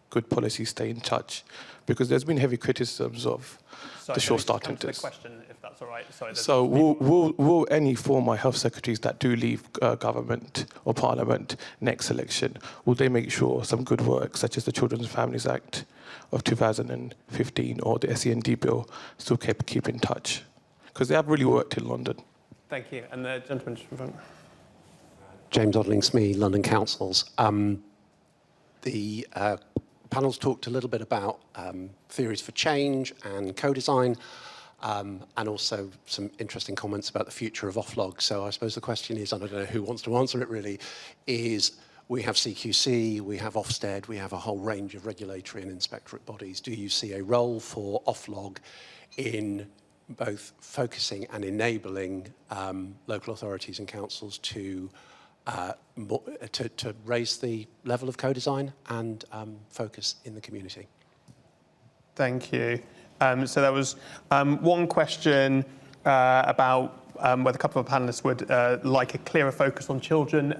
good policies stay in touch? Because there's been heavy criticisms of the short starting to the question, if if that's all right. Sorry. So will any former health secretaries that do leave government or parliament next election, will they make sure some good work, such as the Children's and Families Act of 2015 or the SEND bill, still keep in touch? Because they have really worked in London. Thank you. And the gentleman just in front. James Odling-Smee, London Councils. The panel's talked a little bit about theories for change and co-design, and also some interesting comments about the future of offlog. So I suppose the question is, and I don't know who wants to answer it really, is we have CQC, we have Ofsted, we have a whole range of regulatory and inspectorate bodies. Do you see a role for offlog in both focusing and enabling local authorities and councils to raise the level of co-design and focus in the community? Thank you. So there was one question about whether a couple of panellists would like a clearer focus on children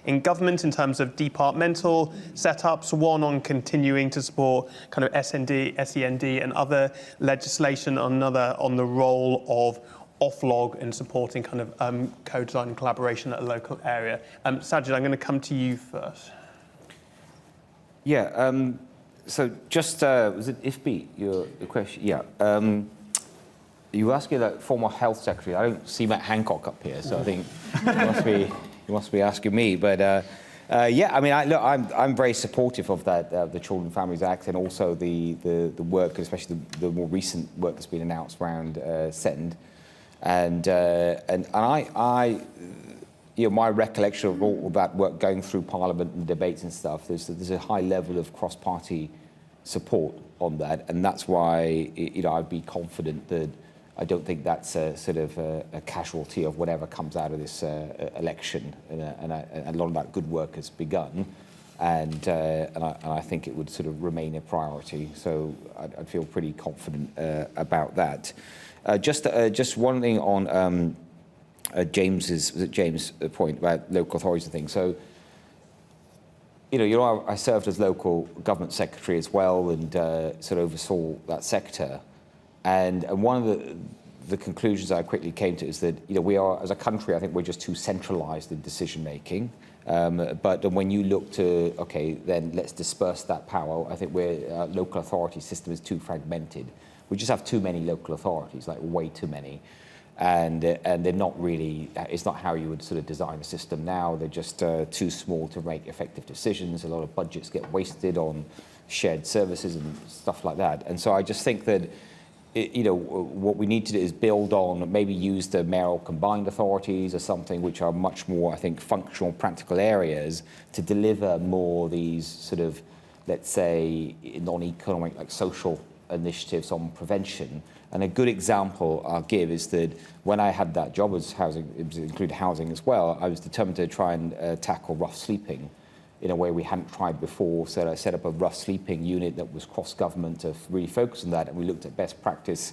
in government in terms of departmental setups, one on continuing to support kind of SEND and other legislation, another on the role of offlog and supporting kind of co-design and collaboration at a local area. Sajid, I'm going to come to you first. Yeah, so just, was it IFB, your question? Yeah. You were asking that former health secretary. I don't see Matt Hancock up here, so I think you must be asking me. But yeah, I mean, I'm very supportive of that, the Children and Families Act, and also the work, especially the more recent work that's been announced around SEND. And I you know, my recollection of all that work going through Parliament and debates and stuff, there's a high level of cross-party support on that, and that's why, you know, I'd be confident that I don't think that's a sort of a casualty of whatever comes out of this election, and a lot of that good work has begun, and I think it would sort of remain a priority. So I'd feel pretty confident about that. Just one thing on James's point about local authorities and things. So, you know, I served as local government secretary as well, and sort of oversaw that sector. And one of the conclusions I quickly came to is that, you know, we are, as a country, I think we're just too centralised in decision making. But when you look to, okay, then let's disperse that power, I think local authority system is too fragmented. We just have too many local authorities, like way too many. And they're not really, it's not how you would sort of design a system now. They're just too small to make effective decisions. A lot of budgets get wasted on shared services and stuff like that. And so I just think that, you know, what we need to do is build on, maybe use the mayoral combined authorities or something, which are much more, I think, functional, practical areas to deliver more these sort of, let's say, non-economic, like social initiatives on prevention. And a good example I'll give is that when I had that job as housing, it included housing as well, I was determined to try and tackle rough sleeping in a way we hadn't tried before. So I set up a rough sleeping unit that was cross-government to really focus on that, and we looked at best practice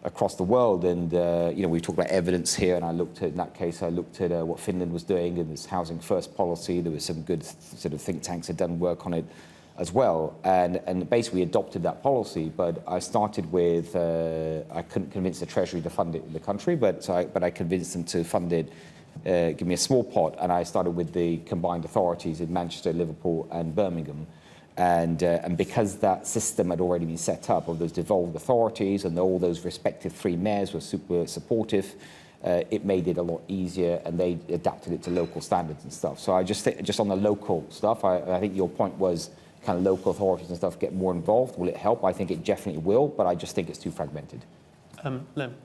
across the world. And you know, we talked about evidence here, and I looked at, in that case, I looked at what Finland was doing in this housing first policy. There was some good sort of think tanks had done work on it as well, and basically adopted that policy. But I started with, I couldn't convince the Treasury to fund it in the country, but I convinced them to fund it, give me a small pot, and I started with the combined authorities in Manchester, Liverpool and Birmingham. And because that system had already been set up of those devolved authorities, and all those respective three mayors were super supportive, it made it a lot easier, and they adapted it to local standards and stuff. So I just think, just on the local stuff, I think your point was, kind of local authorities and stuff get more involved. Will it help? I think it definitely will, but I just think it's too fragmented. Lynn.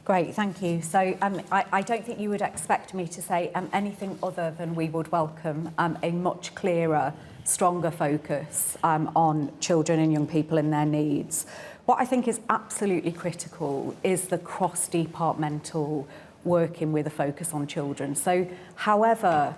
Great, thank you. So I don't think you would expect me to say anything other than we would welcome a much clearer, stronger focus on children and young people and their needs. What I think is absolutely critical is the cross-departmental working with a focus on children. So however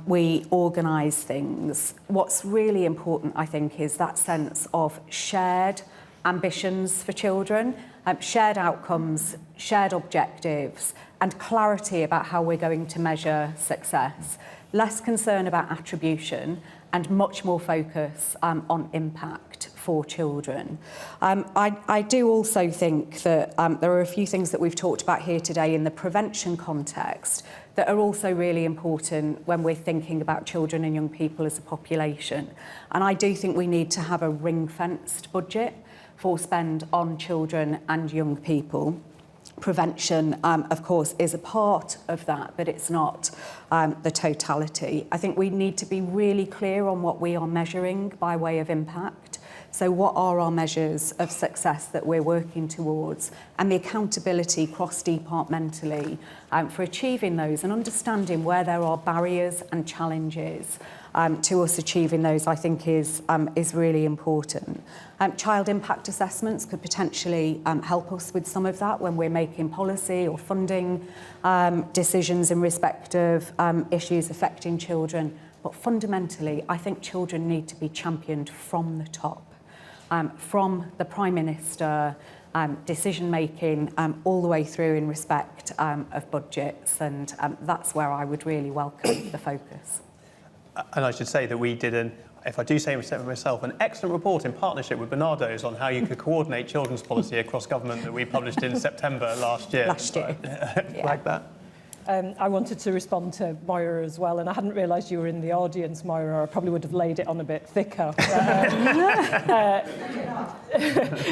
we organise things, what's really important, I think, is that sense of shared ambitions for children, shared outcomes, shared objectives, and clarity about how we're going to measure success. Less concern about attribution and much more focus on impact for children. I do also think that there are a few things that we've talked about here today in the prevention context that are also really important when we're thinking about children and young people as a population. And I do think we need to have a ring-fenced budget for spend on children and young people. Prevention, of course, is a part of that, but it's not the totality. I think we need to be really clear on what we are measuring by way of impact. So what are our measures of success that we're working towards, and the accountability cross-departmentally for achieving those, and understanding where there are barriers and challenges to us achieving those, I think is really important. Child impact assessments could potentially help us with some of that when we're making policy or funding decisions in respect of issues affecting children. But fundamentally, I think children need to be championed from the top, from the Prime Minister, decision-making all the way through in respect of budgets, and that's where I would really welcome the focus. And I should say that we did if I do say so myself, an excellent report in partnership with Bernardo's on how you could coordinate children's policy across government that we published in September last year. Like that. I wanted to respond to Moira as well, and I hadn't realised you were in the audience, Moira. I probably would have laid it on a bit thicker.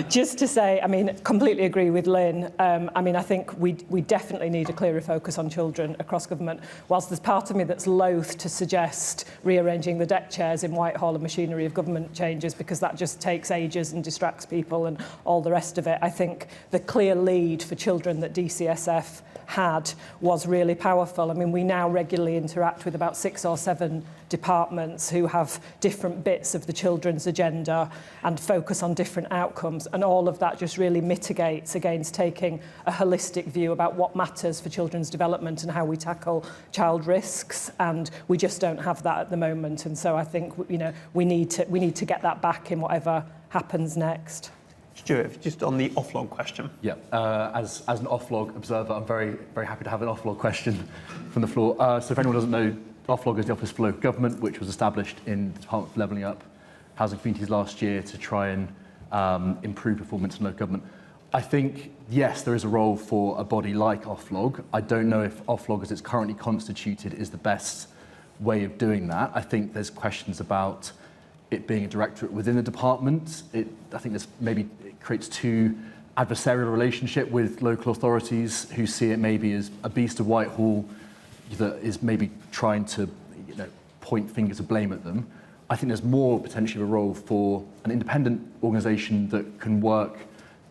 Just to say, I mean, completely agree with Lynn. I mean, I think we definitely need a clearer focus on children across government. Whilst there's part of me that's loath to suggest rearranging the deck chairs in Whitehall and machinery of government changes, because that just takes ages and distracts people and all the rest of it, I think the clear lead for children that DCSF had was really powerful. I mean, we now regularly interact with about 6 or 7 departments who have different bits of the children's agenda and focus on different outcomes, and all of that just really mitigates against taking a holistic view about what matters for children's development and how we tackle child risks, and we just don't have that at the moment. And so I think, you know, we need to get that back in whatever happens next. Stuart, just on the offlog question. Yeah, as an offlog observer, I'm very, very happy to have an offlog question from the floor. So if anyone doesn't know, offlog is the Office for Local Government, which was established in the Department for Levelling Up Housing Communities last year to try and improve performance in local government. I think, yes, there is a role for a body like offlog. I don't know if offlog as it's currently constituted is the best way of doing that. I think there's questions about it being a directorate within the department. I think it creates too adversarial relationship with local authorities who see it maybe as a beast of Whitehall that is maybe trying to, you know, point fingers of blame at them. I think there's more potentially a role for an independent organisation that can work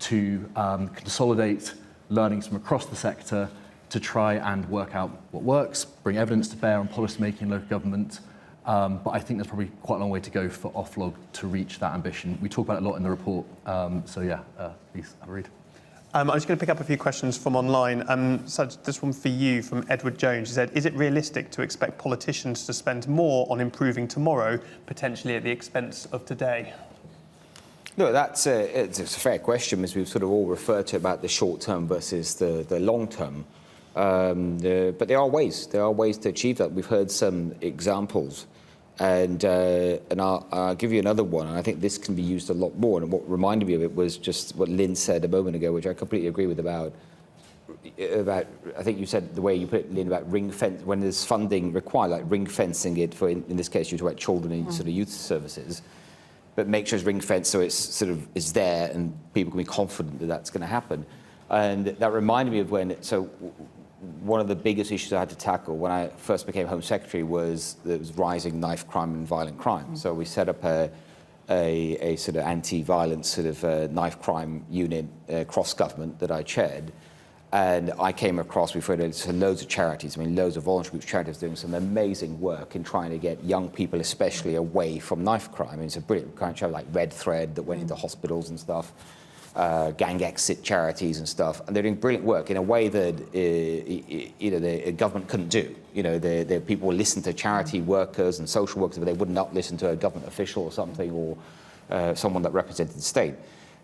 to consolidate learnings from across the sector to try and work out what works, bring evidence to bear on policy making in local government. But I think there's probably quite a long way to go for offlog to reach that ambition. We talk about it a lot in the report, so yeah, please have a read. I'm just going to pick up a few questions from online. So this one for you from Edward Jones. He said, is it realistic to expect politicians to spend more on improving tomorrow, potentially at the expense of today? No, it's a fair question, as we've sort of all referred to about the short term versus the long term. But there are ways to achieve that. We've heard some examples. And I'll give you another one, and I think this can be used a lot more. And what reminded me of it was just what Lynn said a moment ago, which I completely agree with about I think you said the way you put it, Lynn, about ring fence, when there's funding required, like ring fencing it for, in this case, you talk about children and sort of youth services, but make sure it's ring fenced so it's sort of is there and people can be confident that that's going to happen. And that reminded me of one of the biggest issues I had to tackle when I first became Home Secretary was rising knife crime and violent crime. So we set up a sort of anti-violence sort of knife crime unit cross-government that I chaired. And I came across, we've heard of loads of charities, loads of voluntary groups, charities doing some amazing work in trying to get young people especially away from knife crime. it's a brilliant kind of charity like Red Thread that went into hospitals and stuff. Gang exit charities and stuff, and they're doing brilliant work in a way that the government couldn't do. The people will listen to charity workers and social workers, but they would not listen to a government official or something, or someone that represented the state.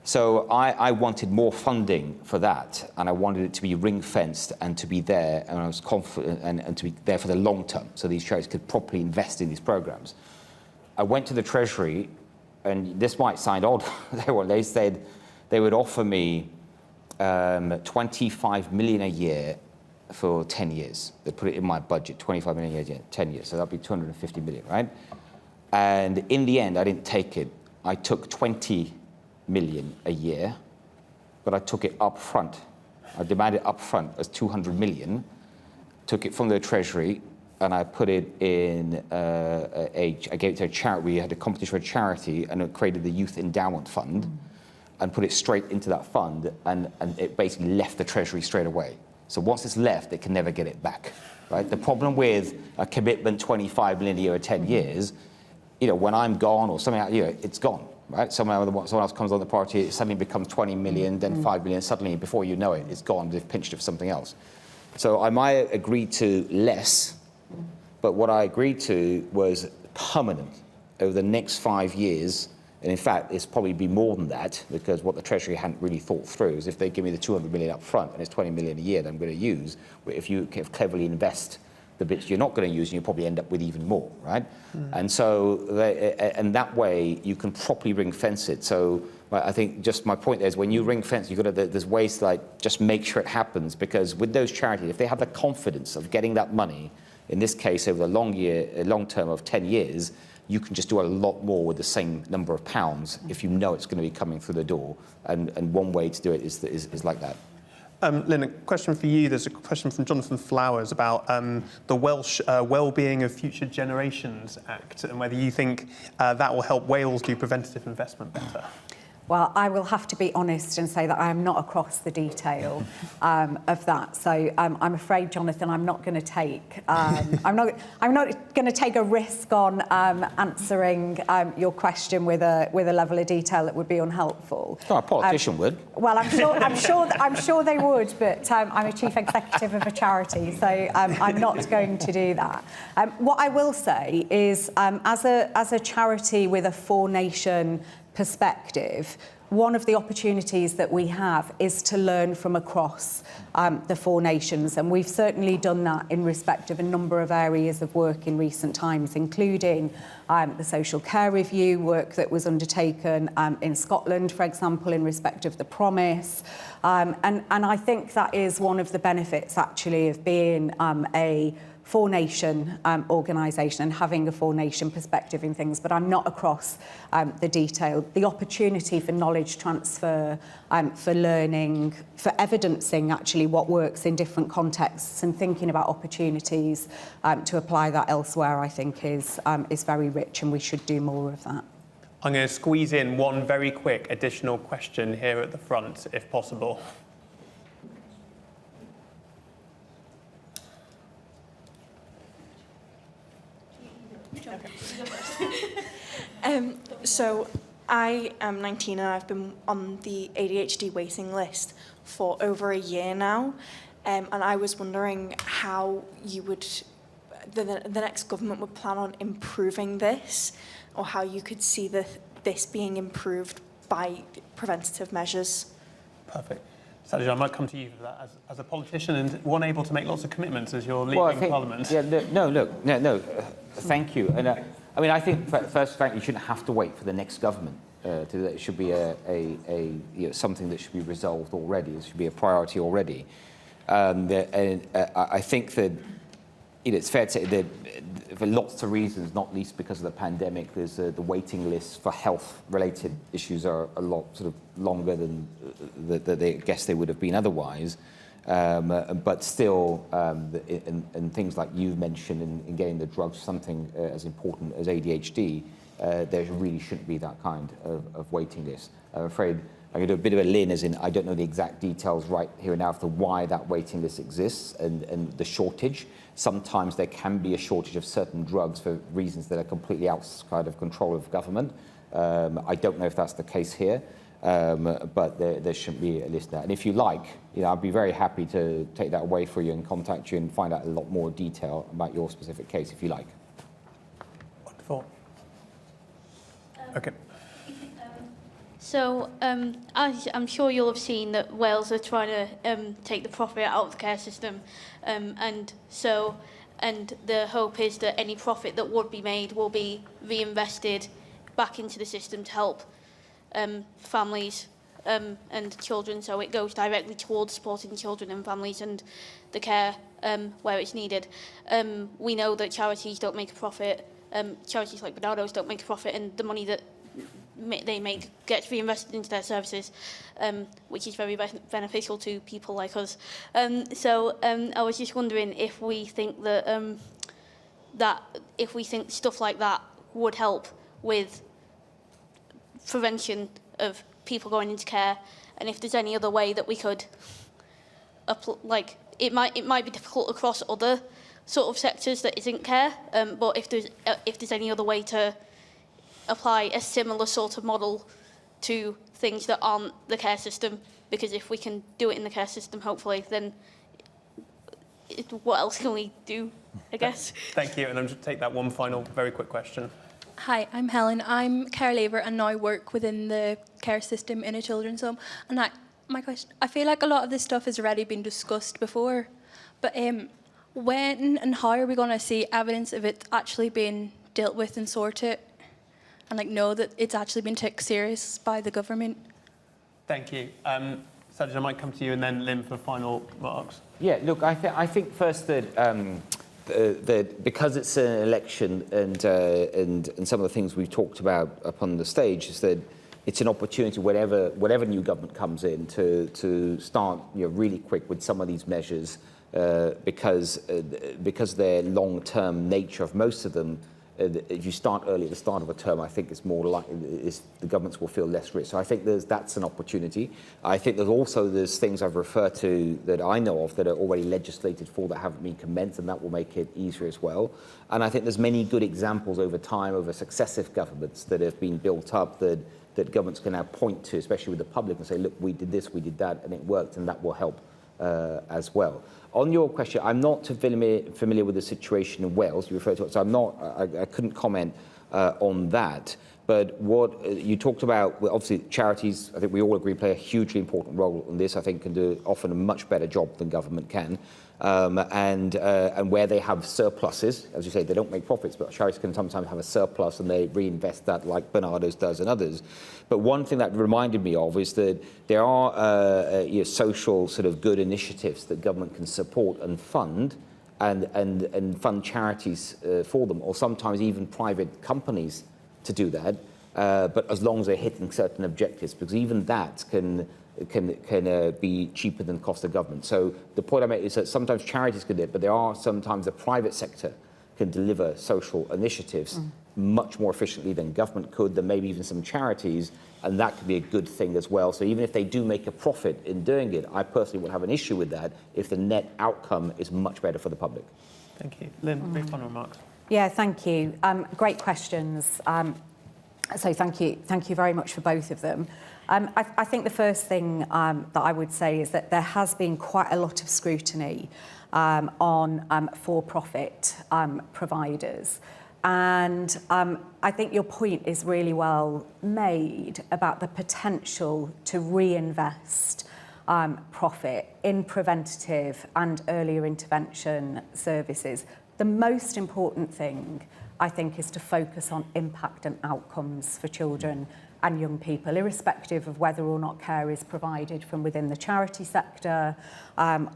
So I wanted more funding for that, and I wanted it to be ring-fenced and to be there, and I was confident and to be there for the long term, so these charities could properly invest in these programs. I went to the Treasury and this might sound odd, they said they would offer me 25 million a year for 10 years. They put it in my budget, 25 million a year, 10 years, so that'd be 250 million, right? And in the end, I didn't take it. I took 20 million a year, but I took it up front. I demanded up front as 200 million, took it from the Treasury, and I put it in I gave it to a charity. We had a competition for a charity, and it created the Youth Endowment Fund, and put it straight into that fund, and it basically left the Treasury straight away. So once it's left, it can never get it back, right? The problem with a commitment 25 million a year or 10 years, when I'm gone or something, it's gone, right? Someone else comes on the party, it suddenly becomes 20 million, then 5 million, suddenly before you know it, it's gone, they've pinched it for something else. So I might agree to less, but what I agreed to was permanent over the next 5 years. And in fact, it's probably be more than that, because what the Treasury hadn't really thought through is if they give me the 200 million up front and it's 20 million a year that I'm going to use, if you cleverly invest the bits you're not going to use, and you probably end up with even more, right? And so, and that way you can properly ring fence it. So I think just my point there is when you ring fence, you've got to, there's ways to just make sure it happens, because with those charities, if they have the confidence of getting that money, in this case over the long term of 10 years, you can just do a lot more with the same number of pounds if you know it's going to be coming through the door. And one way to do it is like that. Lynn, a question for you. There's a question from Jonathan Flowers about the Welsh Wellbeing of Future Generations Act, and whether you think that will help Wales do preventative investment better. Well, I will have to be honest and say that I am not across the detail of that. So I'm afraid, Jonathan, I'm not going to take I'm not going to take a risk on answering your question with a level of detail that would be unhelpful. Oh, a politician would. Well, I'm sure they would, but I'm a chief executive of a charity, so I'm not going to do that. What I will say is, as a charity with a four-nation perspective, one of the opportunities that we have is to learn from across the four nations, and we've certainly done that in respect of a number of areas of work in recent times, including the social care review work that was undertaken in Scotland, for example, in respect of the promise, and I think that is one of the benefits actually of being a four-nation organisation and having a four-nation perspective in things, but I'm not across the detail. The opportunity for knowledge transfer, for learning, for evidencing actually what works in different contexts and thinking about opportunities to apply that elsewhere, I think is very rich, and we should do more of that. I'm going to squeeze in one very quick additional question here at the front, if possible. So I am 19 and I've been on the ADHD waiting list for over a year now, and I was wondering how you would, the next government would plan on improving this, or how you could see this being improved by preventative measures. Perfect. Sajid, I might come to you for that as a politician and one able to make lots of commitments as you're leaving Parliament. Yeah, thank you. And I think first, frankly, you shouldn't have to wait for the next government to do that. It should be something that should be resolved already. It should be a priority already. I think that it's fair to say that for lots of reasons, not least because of the pandemic, there's the waiting lists for health-related issues are a lot sort of longer than they guess they would have been otherwise. But still, in things like you mentioned in getting the drugs, something as important as ADHD, there really shouldn't be that kind of waiting list. I'm afraid I'm going to do a bit of a Lynn, as in I don't know the exact details right here and now as to why that waiting list exists and the shortage. Sometimes there can be a shortage of certain drugs for reasons that are completely outside of control of government. I don't know if that's the case here. But there shouldn't be a list there. And if you like, I'd be very happy to take that away for you and contact you and find out a lot more detail about your specific case, if you like. Wonderful. Okay. So I'm sure you'll have seen that Wales are trying to take the profit out of the care system, and the hope is that any profit that would be made will be reinvested back into the system to help families and children, so it goes directly towards supporting children and families and the care where it's needed. We know that charities don't make a profit. Charities like Bernardo's don't make a profit, and the money that they make gets reinvested into their services, which is very beneficial to people like us. So I was just wondering if we think that if we think stuff like that would help with prevention of people going into care, and if there's any other way that we could, like it might be difficult across other sort of sectors that isn't care, but if there's any other way to apply a similar sort of model to things that aren't the care system, because if we can do it in the care system, hopefully, then what else can we do, I guess? Thank you, and I'm just take that one final very quick question. Hi, I'm Helen. I'm care labourer and now work within the care system in a children's home. And my question, I feel like a lot of this stuff has already been discussed before, but when and how are we going to see evidence of it actually being dealt with and sorted, and like know that it's actually been taken serious by the government? Thank you. Sajid, I might come to you, and then Lynn for final remarks. Yeah, look, I think first that because it's an election and some of the things we've talked about up on the stage is that it's an opportunity whatever new government comes in to start really quick with some of these measures because their long-term nature of most of them. If you start early at the start of a term, I think it's more likely the governments will feel less risk. So I think that's an opportunity. I think there's things I've referred to that I know of that are already legislated for that haven't been commenced, and that will make it easier as well. And I think there's many good examples over time, over successive governments that have been built up that governments can now point to, especially with the public, and say, look, we did this, we did that, and it worked, and that will help as well. On your question, I'm not familiar with the situation in Wales. You referred to it, so I couldn't comment on that. But what you talked about, well, obviously charities, I think we all agree, play a hugely important role in this. I think can do often a much better job than government can. And where they have surpluses, as you say, they don't make profits, but charities can sometimes have a surplus and they reinvest that, like Bernardo's does and others. But one thing that reminded me of is that there are social sort of good initiatives that government can support and fund, and fund charities for them, or sometimes even private companies to do that. But as long as they're hitting certain objectives, because even that can be cheaper than the cost of government. So the point I make is that sometimes charities can do it, but there are sometimes the private sector can deliver social initiatives much more efficiently than government could, than maybe even some charities, and that could be a good thing as well. So even if they do make a profit in doing it, I personally would have an issue with that if the net outcome is much better for the public. Thank you. Lynn, very final remarks. Yeah, thank you. Great questions. So thank you very much for both of them. I think the first thing that I would say is that there has been quite a lot of scrutiny on for-profit providers. And I think your point is really well made about the potential to reinvest profit in preventative and earlier intervention services. The most important thing, I think, is to focus on impact and outcomes for children and young people, irrespective of whether or not care is provided from within the charity sector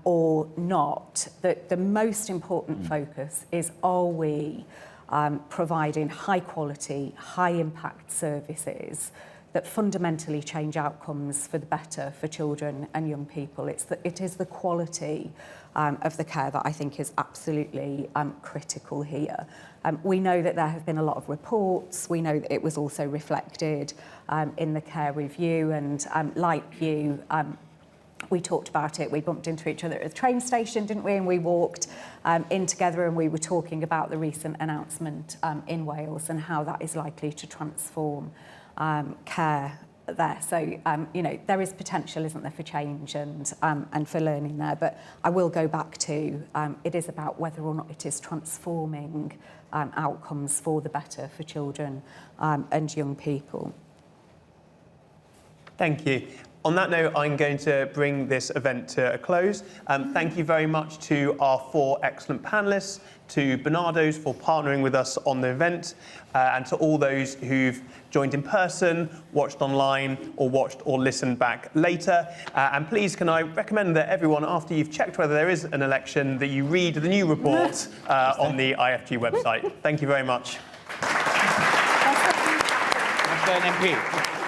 or not. The most important focus is, are we providing high quality, high impact services that fundamentally change outcomes for the better for children and young people. It is the quality of the care that I think is absolutely critical here. We know that there have been a lot of reports. We know that it was also reflected in the care review, and like you, we talked about it. We bumped into each other at the train station, didn't we? And we walked in together, and we were talking about the recent announcement in Wales and how that is likely to transform care there. So, there is potential, isn't there, for change and for learning there. But I will go back to it is about whether or not it is transforming outcomes for the better for children and young people. Thank you. On that note, I'm going to bring this event to a close. Thank you very much to our 4 excellent panellists, to Bernardo's for partnering with us on the event, and to all those who've joined in person, watched online, or watched or listened back later. And please, can I recommend that everyone, after you've checked whether there is an election, that you read the new report on the IFG website. Thank you very much. Mr. MP.